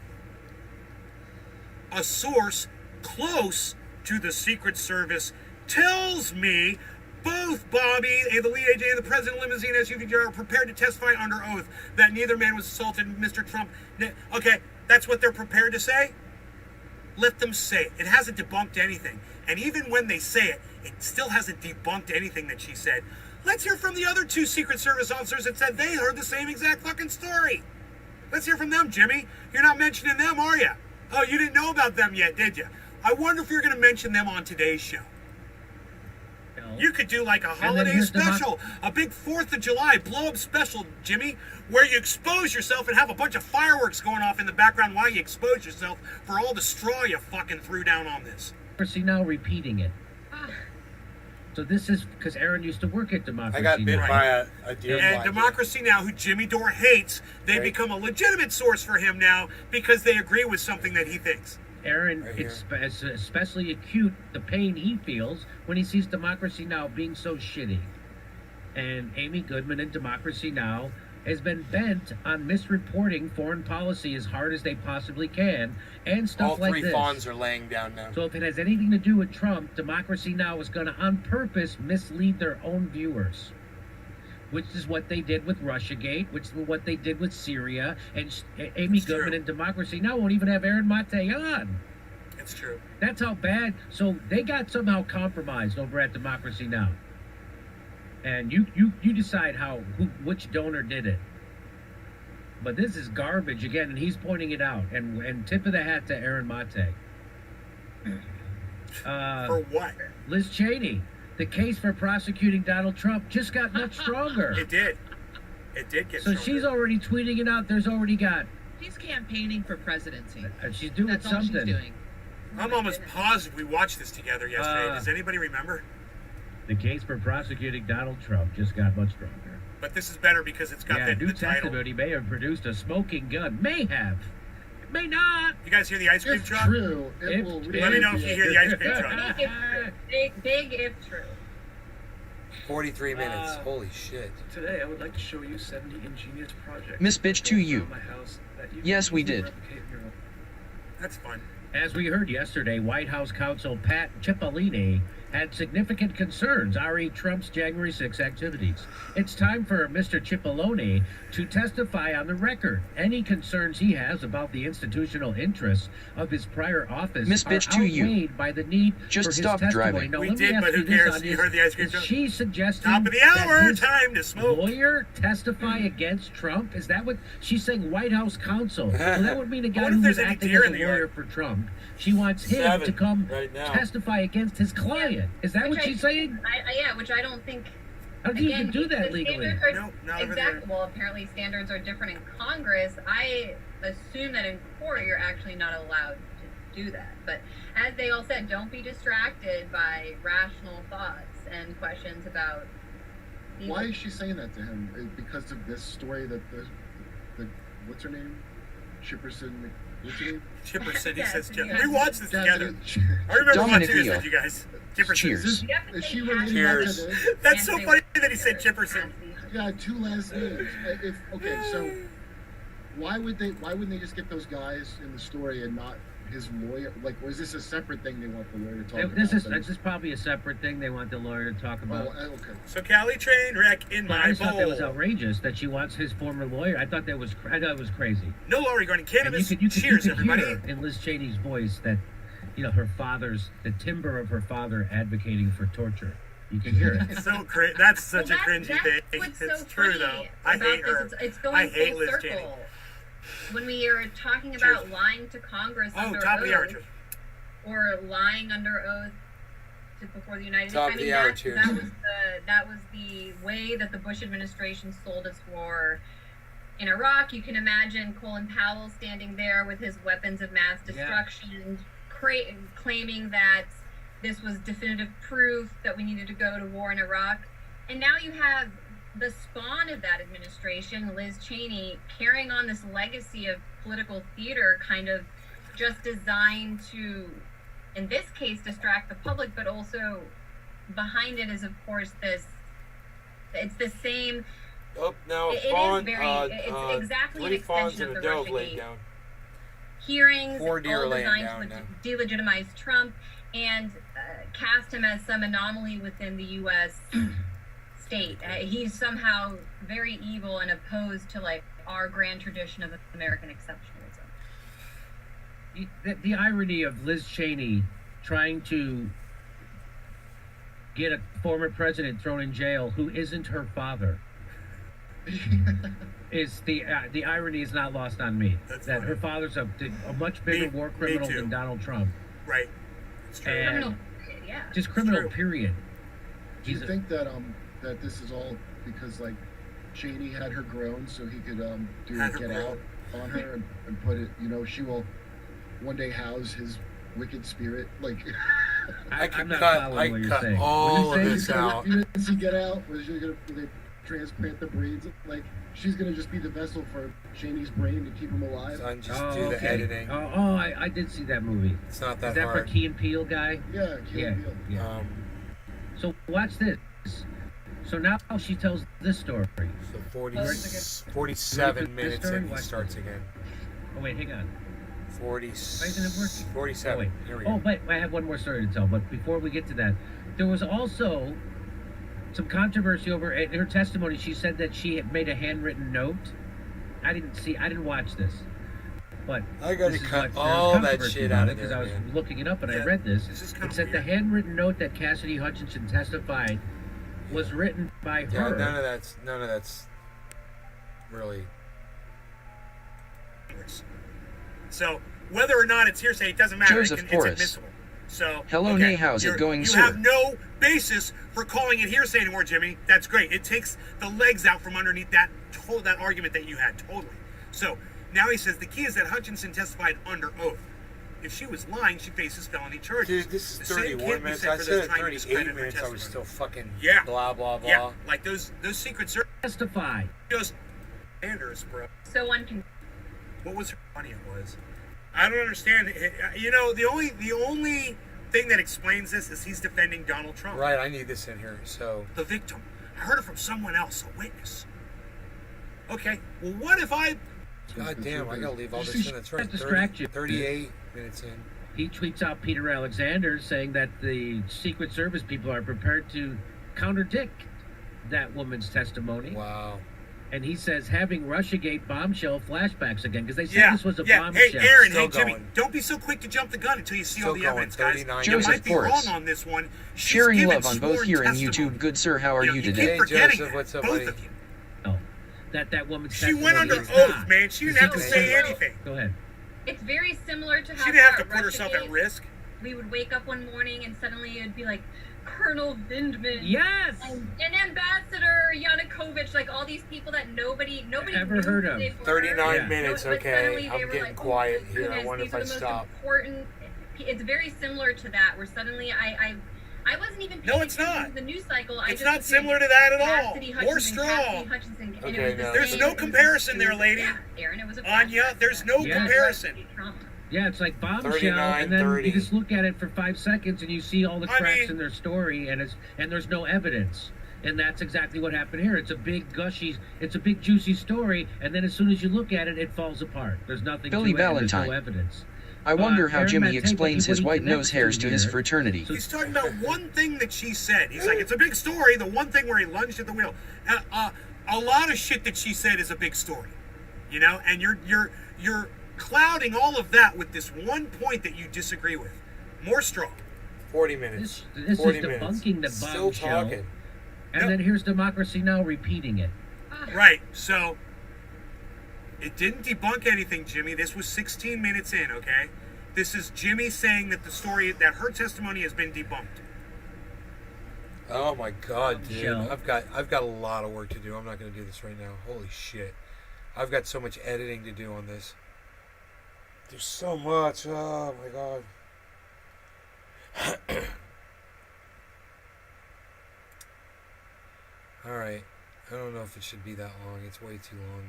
A source close to the Secret Service tells me Both Bobby and the lead agent and the president limousine SUV driver are prepared to testify under oath that neither man was assaulted. Mr. Trump. Okay, that's what they're prepared to say? Let them say it. It hasn't debunked anything. And even when they say it, it still hasn't debunked anything that she said. Let's hear from the other 2 Secret Service officers that said they heard the same exact fucking story. Let's hear from them, Jimmy. You're not mentioning them, are you? Oh, you didn't know about them yet, did you? I wonder if you're going to mention them on today's show. You could do like a holiday special, a big 4th of July blow-up special, Jimmy, where you expose yourself and have a bunch of fireworks going off in the background while you expose yourself for all the straw you fucking threw down on this. Democracy Now! Repeating it. So this is because Aaron used to work at Democracy Now! I got bit by a deer And fly. Democracy Now!, who Jimmy Dore hates, they become a legitimate source for him now because they agree with something that he thinks. Aaron, it's especially acute the pain he feels when he sees Democracy Now! Being so shitty. And Amy Goodman and Democracy Now! Has been bent on misreporting foreign policy as hard as they possibly can and stuff like this. All 3 fawns are laying down now. So if it has anything to do with Trump, Democracy Now! Is going to on purpose mislead their own viewers. Which is what they did with Russiagate, which is what they did with Syria, and Amy Goodman and Democracy Now! Won't even have Aaron Mate on. It's true. That's how bad. So they got somehow compromised over at Democracy Now! And you decide which donor did it. But this is garbage again, and he's pointing it out. And tip of the hat to Aaron Mate. For what? Liz Cheney. The case for prosecuting Donald Trump just got much stronger. It did. It did get so stronger. She's already tweeting it out. There's already got. She's campaigning for presidency. She's doing That's something. all she's doing. I'm almost positive we watched this together yesterday. Does anybody remember? The case for prosecuting Donald Trump just got much stronger. But this is better because it's got the new title. testimony may have produced a smoking gun. May have. It may not. You guys hear the ice cream If truck? true, it will Let me know if you hear the ice cream truck. Big if true. 43 minutes. Holy shit. Today, I would like to show you 70 ingenious projects. Miss Bitch to you. My house that you Yes, can we easily did. replicate in your own. That's fun. As we heard yesterday, White House counsel Pat Cipollone had significant concerns re Trump's January 6 activities. It's time for Mr. Cipollone to testify on the record. Any concerns he has about the institutional interests of his prior office Miss are Bitch to you. outweighed by the need Just for his stop testimony. driving. Now, We let me did, ask but who you this cares? on You this. heard the ice cream Is truck? she suggesting Top of the that hour, his time to smoke. lawyer testify against Trump? Is that what she's saying? White House counsel. So that would mean a guy wonder if who was there's any acting deer as a in the lawyer yard. for Trump. She wants him 7 to come right now. testify against his client. Is that what she's saying? Which I don't think. How do you Again, even do that the legally? standards are- No, not over exactly. there. Well, apparently standards are different in Congress. I assume that in court you're actually not allowed to do that. But as they all said, don't be distracted by rational thoughts and questions about. Why is she saying that to him? Because of this story that the what's her name? Chipperson. What's her name? Chipperson, he Yes, says Chip. yes. We watched this together. Cassidy- I remember Dominic watching this Leo. with you guys. Chipperson. Cheers. You have to Is say she related Cheers. to this? That's so funny that he said Chipperson. Yeah, 2 last names. So why wouldn't they just get those guys in the story and not his lawyer? Like, was this a separate thing they want the lawyer to talk about? This is probably a separate thing they want the lawyer to talk about. Oh, okay. So Cali train wreck in But I my just thought that was bowl. outrageous that she wants his former lawyer. I thought it was crazy. No law regarding And cannabis. you Cheers, could everybody. hear in Liz Cheney's voice that, the timbre of her father advocating for torture. You can hear it. That's such a Well, cringy that's thing. what's It's so true funny though. I about hate this. her. It's going I hate full Liz circle. Cheney. When we are talking about lying to Congress Oh, under top of the hour. oath, Cheers. or lying under oath before the United Top States. of the hour, cheers. That was the way that the Bush administration sold us war in Iraq. You can imagine Colin Powell standing there with his weapons of mass destruction, claiming that this was definitive proof that we needed to go to war in Iraq. And now you have the spawn of that administration, Liz Cheney, carrying on this legacy of political theater, kind of just designed to, in this case, distract the public, but also behind it is, of course, it's the same. Oh, now It is fawn, it's exactly an 3 fawns extension and of a the dove laid Russiagate down. hearings, 4 deer all laying designed down to now. delegitimize Trump. and cast him as some anomaly within the U.S. state. He's somehow very evil and opposed to like our grand tradition of American exceptionalism. The irony of Liz Cheney trying to get a former president thrown in jail who isn't her father is the irony is not lost on me. That's that funny. her father's a much bigger war criminal too. than Donald Trump. Right. It's true. And Criminal, yeah. just criminal, true. period. Do you think that that this is all because like Cheney had her grown so he could do Had a her get grown. out on her and put it, you know, she will one day house his wicked spirit, like I'm not following what you're saying. all What of are you this saying? out. you didn't see Get Out, where she's gonna where they transplant the brains, like she's gonna just be the vessel for Cheney's brain to keep him alive. Son, just do the editing. I did see that movie. It's not that Is that hard. for Key and Peele guy? Yeah, Key Yeah, and Peele. yeah. So watch this. So now she tells this story. So 40, Ready? 47 minutes Ready? in, he starts again. Oh wait, hang on. 40, Why isn't it working? 47. Oh, wait. Here we Oh, go. but I have one more story to tell. But before we get to that, there was also some controversy over in her testimony. She said that she had made a handwritten note. I didn't watch this, but I gotta this is cut what- there's all that controversy shit about out it of because there, I was man. looking it up and I Yeah, read this. this is kinda It said the weird. handwritten note that Cassidy Hutchinson testified was written by Yeah, her. none of that's really. So whether or not it's hearsay, it doesn't matter. Joseph It's Porras. admissible. So Hello, Nay, how's it you're- going, you sir? have no basis for calling it hearsay anymore, Jimmy. That's great. It takes the legs out from underneath that argument that you had. Totally. So now he says the key is that Hutchinson testified under oath. If she was lying, she faces felony charges. Dude, this is The same 31 can't be minutes. said I for said those at trying to 38 discredit her minutes, I was testimony. still fucking Yeah. blah, blah, blah. Yeah, like those secret service Testify. just Sanders, bro. So one can. What was her funny it was? I don't understand. You know, the only thing that explains this is he's defending Donald Trump. Right, I need this in here. So The victim. I heard it from someone else, a witness. Okay, well, what if I... God damn, I gotta leave all this in. That's right. Distract you. 38 minutes in. He tweets out Peter Alexander saying that the Secret Service people are prepared to contradict that woman's testimony. Wow. And he says having Russiagate bombshell flashbacks again because they said this was a Hey, bombshell. Aaron, Still hey, Jimmy, going. don't be so quick to jump the gun until you see all Still the going, evidence, guys. 39 You Joseph might be Porras. wrong on this one. She's Sharing given love on both sworn here and testimony. YouTube. Good sir, how are you You today? keep forgetting Joseph, that, what's up, both buddy? of you. No, that woman's She testimony went under is oath, not. man. She didn't have to Secret say Service- anything. Go ahead. It's very similar to how She didn't have to at put herself at Russiagate, risk. we would wake up one morning and suddenly it'd be like Colonel Vindman. Yes. And Ambassador Yanukovych, like all these people that nobody Ever knew heard who of. they were. 39 Yeah. minutes, But okay. suddenly they I'm were getting like, quiet oh, here. I goodness, wonder these if are I the most stop. important. It's very similar to that, where suddenly I wasn't even No, paying it's attention not. to the news cycle. It's not similar to that at all. Cassidy More Hutchinson, strong. Cassidy Hutchinson, and it Okay, was the no. There's same- no it was- comparison there, lady. Yeah, Aaron, it was a Anya, flashback. there's no Yeah. comparison. Yeah, it's like bombshell, 39, and then 30. you just look at it for 5 seconds and you see all the I cracks mean- in their story, and there's no evidence. And that's exactly what happened here. It's a big gushy, it's a big juicy story, and then as soon as you look at it, it falls apart. There's nothing Billy to it, and there's no Valentine. evidence. I wonder how Aaron Jimmy Matt, explains take what his he white nose connects hairs to his here. fraternity. He's talking about one thing that she said. He's like, it's a big story. The one thing where he lunged at the wheel. A lot of shit that she said is a big story, you know. And you're clouding all of that with this one point that you disagree with. More straw. 40 minutes. This is 40 minutes. debunking the Still bombshell. talking. And then here's Democracy Now! Repeating it. Right. So it didn't debunk anything, Jimmy. This was 16 minutes in. Okay. This is Jimmy saying that the story that her testimony has been debunked. Oh my god, dude. Shell. I've got a lot of work to do. I'm not gonna do this right now. Holy shit. I've got so much editing to do on this. There's so much. Oh my god. Alright. I don't know if it should be that long. It's way too long.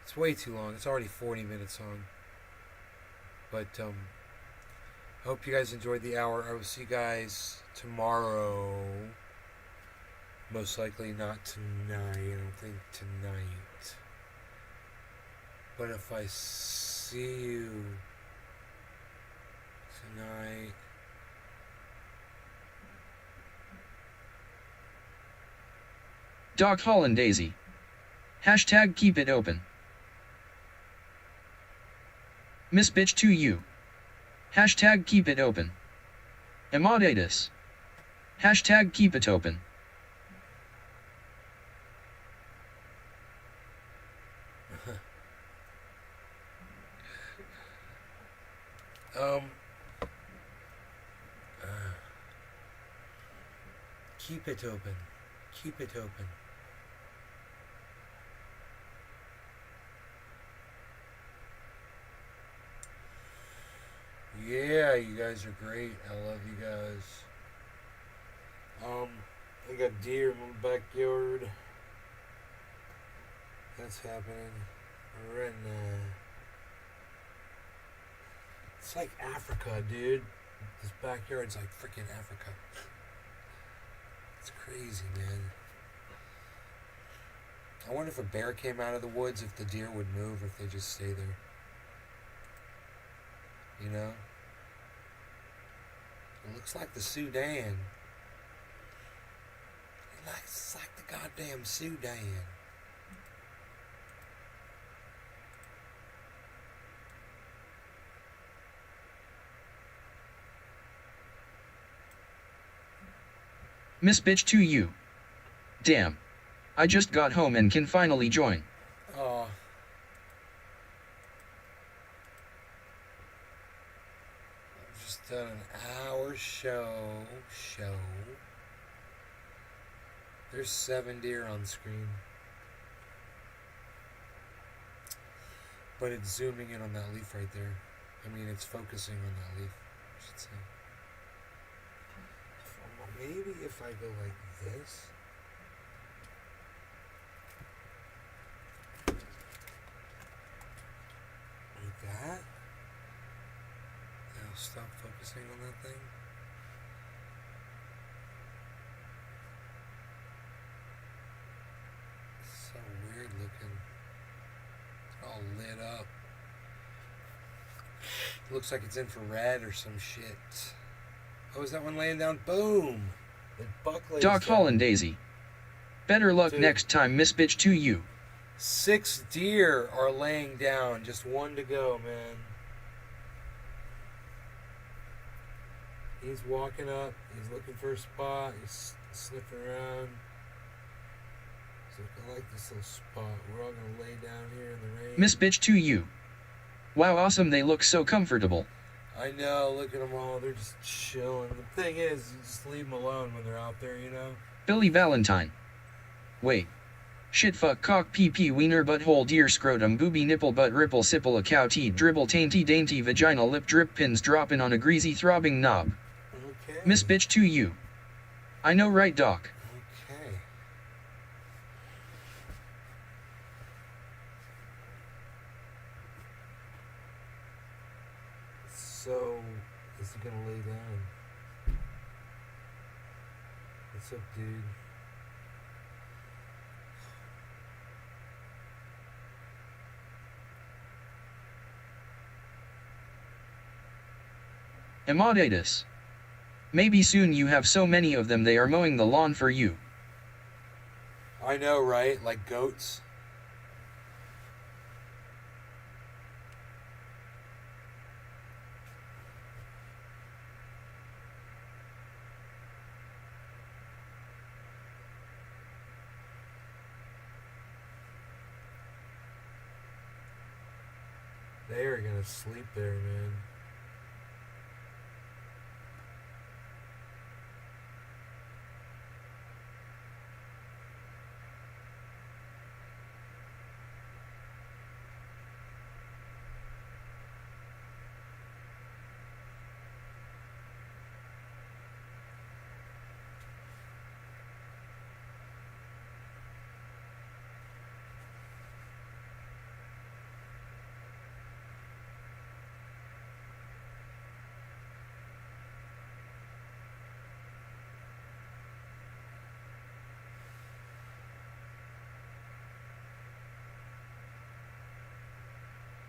It's way too long. It's already 40 minutes long. But I hope you guys enjoyed the hour. I will see you guys tomorrow. Most likely not tonight. I don't think tonight. But if I see you Tonight. Doc Holland Daisy. Hashtag keep it open. Miss Bitch to you. Hashtag keep it open. Emadatus. Hashtag keep it open. Keep it open. Keep it open. Yeah, you guys are great. I love you guys. I got deer in my backyard. That's happening right now. It's like Africa, dude. This backyard's like freaking Africa. It's crazy, man. I wonder if a bear came out of the woods, if the deer would move, if they just stay there. You know? It looks like the Sudan. It's like the goddamn Sudan. Miss Bitch to you. Damn. I just got home and can finally join. Oh. I've just done an hour show. There's 7 deer on screen. But it's zooming in on that leaf right there. I mean, it's focusing on that leaf, I should say. Maybe if I go like this. Like that. It'll stop focusing on that thing. It's so weird looking. It's all lit up. It looks like it's infrared or some shit. Oh, is that one laying down? Boom! The buck lays Doc down. Holland Daisy. Better luck Dude. next time, Miss Bitch to you. 6 deer are laying down. Just 1 to go, man. He's walking up. He's looking for a spot. He's sniffing around. He's like, I like this little spot. We're all going to lay down here in the rain. Miss Bitch to you. Wow, awesome, they look so comfortable. I know, look at them all. They're just chilling. The thing is, you just leave them alone when they're out there, you know? Billy Valentine. Wait. Shit fuck cock pee pee wiener butthole deer scrotum booby nipple butt ripple sipple a cow teat dribble tainty dainty vagina lip drip pins dropping on a greasy throbbing knob. Okay. Miss Bitch to you. I know right, Doc. Okay. So, is he gonna lay down? What's up, dude? Emadatus. Maybe soon you have so many of them they are mowing the lawn for you. I know, right? Like goats. They are gonna sleep there, man.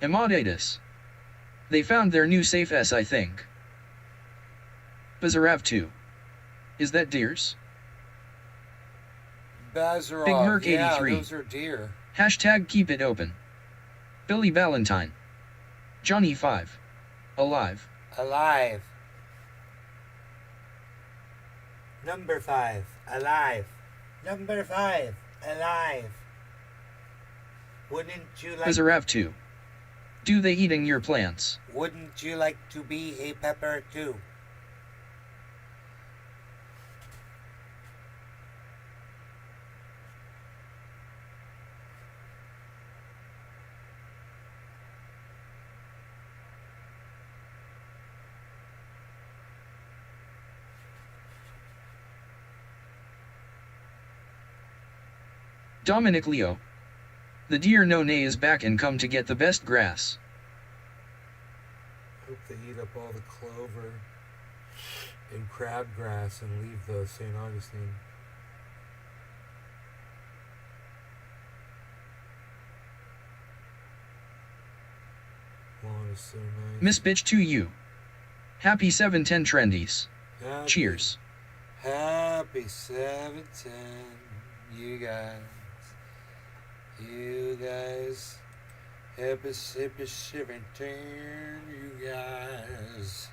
Emadatus. They found their new safe S, I think. Bazarav 2. Is that deers? Bazarov. Big Merc Yeah, 83. those are deer. Hashtag keep it open. Billy Valentine. Johnny 5. Alive. Alive. Number 5. Alive. Number 5. Alive. Wouldn't you like... Bazarav 2. Do they eating your plants? Wouldn't you like to be a pepper too? Dominic Leo. The deer no nay is back and come to get the best grass. Hope they eat up all the clover and crabgrass and leave the St. Augustine. Lawn is so nice. Miss Bitch to you. Happy 710 trendies. Happy, Cheers. Happy 710, you guys. You guys. Happy 710, you guys.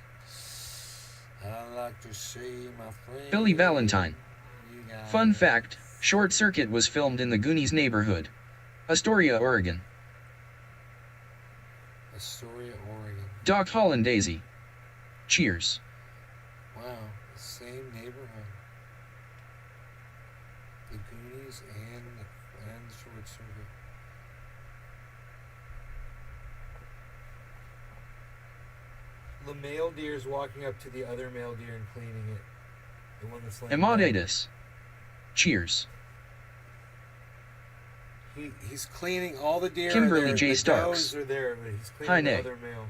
I like to see my friend. Billy Valentine. You guys. Fun fact, Short Circuit was filmed in the Goonies neighborhood. Astoria, Oregon. Astoria, Oregon. Doc Holland Daisy. Cheers. Wow, the same neighborhood. The Goonies and Short Circuit. The male deer is walking up to the other male deer and cleaning it. The one that's laying down. Emadatus. Cheers. He's cleaning all the deer. Kimberly are there. J. The Starks. does are there, but he's Hi, cleaning the Nick. other male.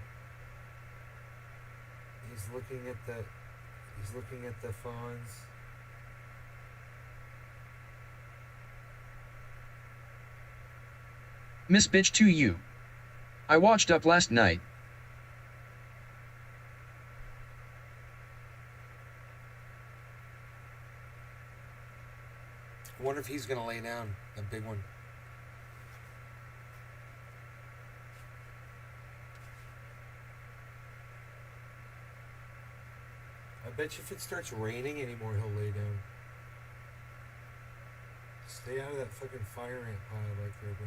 He's looking at the fawns. Miss Bitch to you. I watched up last night. I wonder if he's gonna lay down the big one. I bet you if it starts raining anymore, he'll lay down. Stay out of that fucking fire ant pile back there, bro.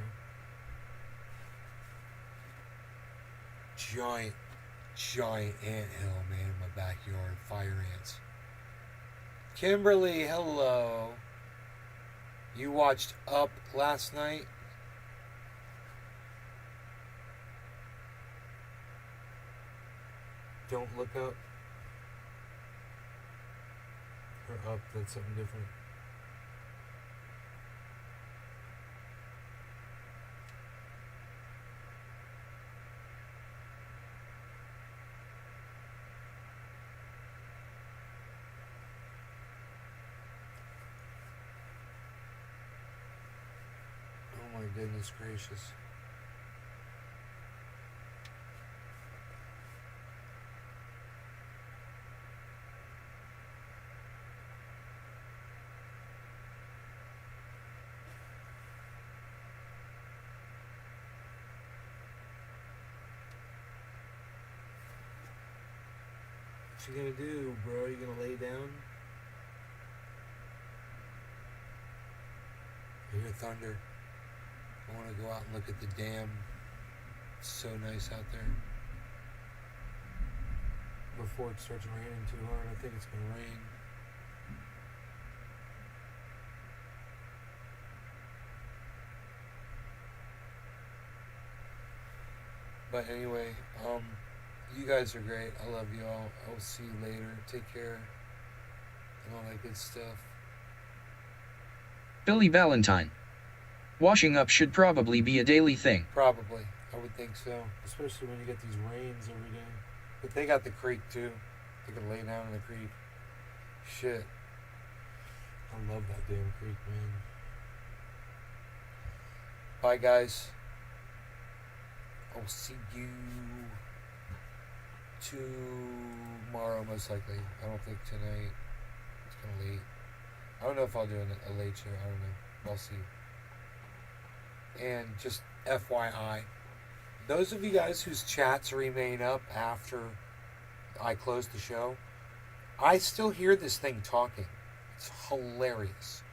Giant ant hill, man, in my backyard. Fire ants. Kimberly, hello. You watched Up last night? Don't look up. Or Up, that's something different. Oh my goodness gracious. What you gonna do, bro? You gonna lay down? I hear thunder. I want to go out and look at the dam. It's so nice out there. Before it starts raining too hard, I think it's gonna rain. But anyway, you guys are great. I love you all. I will see you later. Take care. And all that good stuff. Billy Valentine. Washing up should probably be a daily thing. Probably. I would think so. Especially when you get these rains every day. But they got the creek too. They can lay down in the creek. Shit. I love that damn creek, man. Bye, guys. I'll see you tomorrow, most likely. I don't think tonight. It's kind of late. I don't know if I'll do a late show. I don't know. We'll see. And just FYI, those of you guys whose chats remain up after I close the show, I still hear this thing talking. It's hilarious.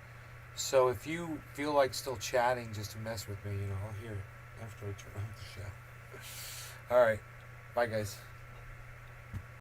So if you feel like still chatting just to mess with me, I'll hear it after I turn off the show. All right. Bye, guys.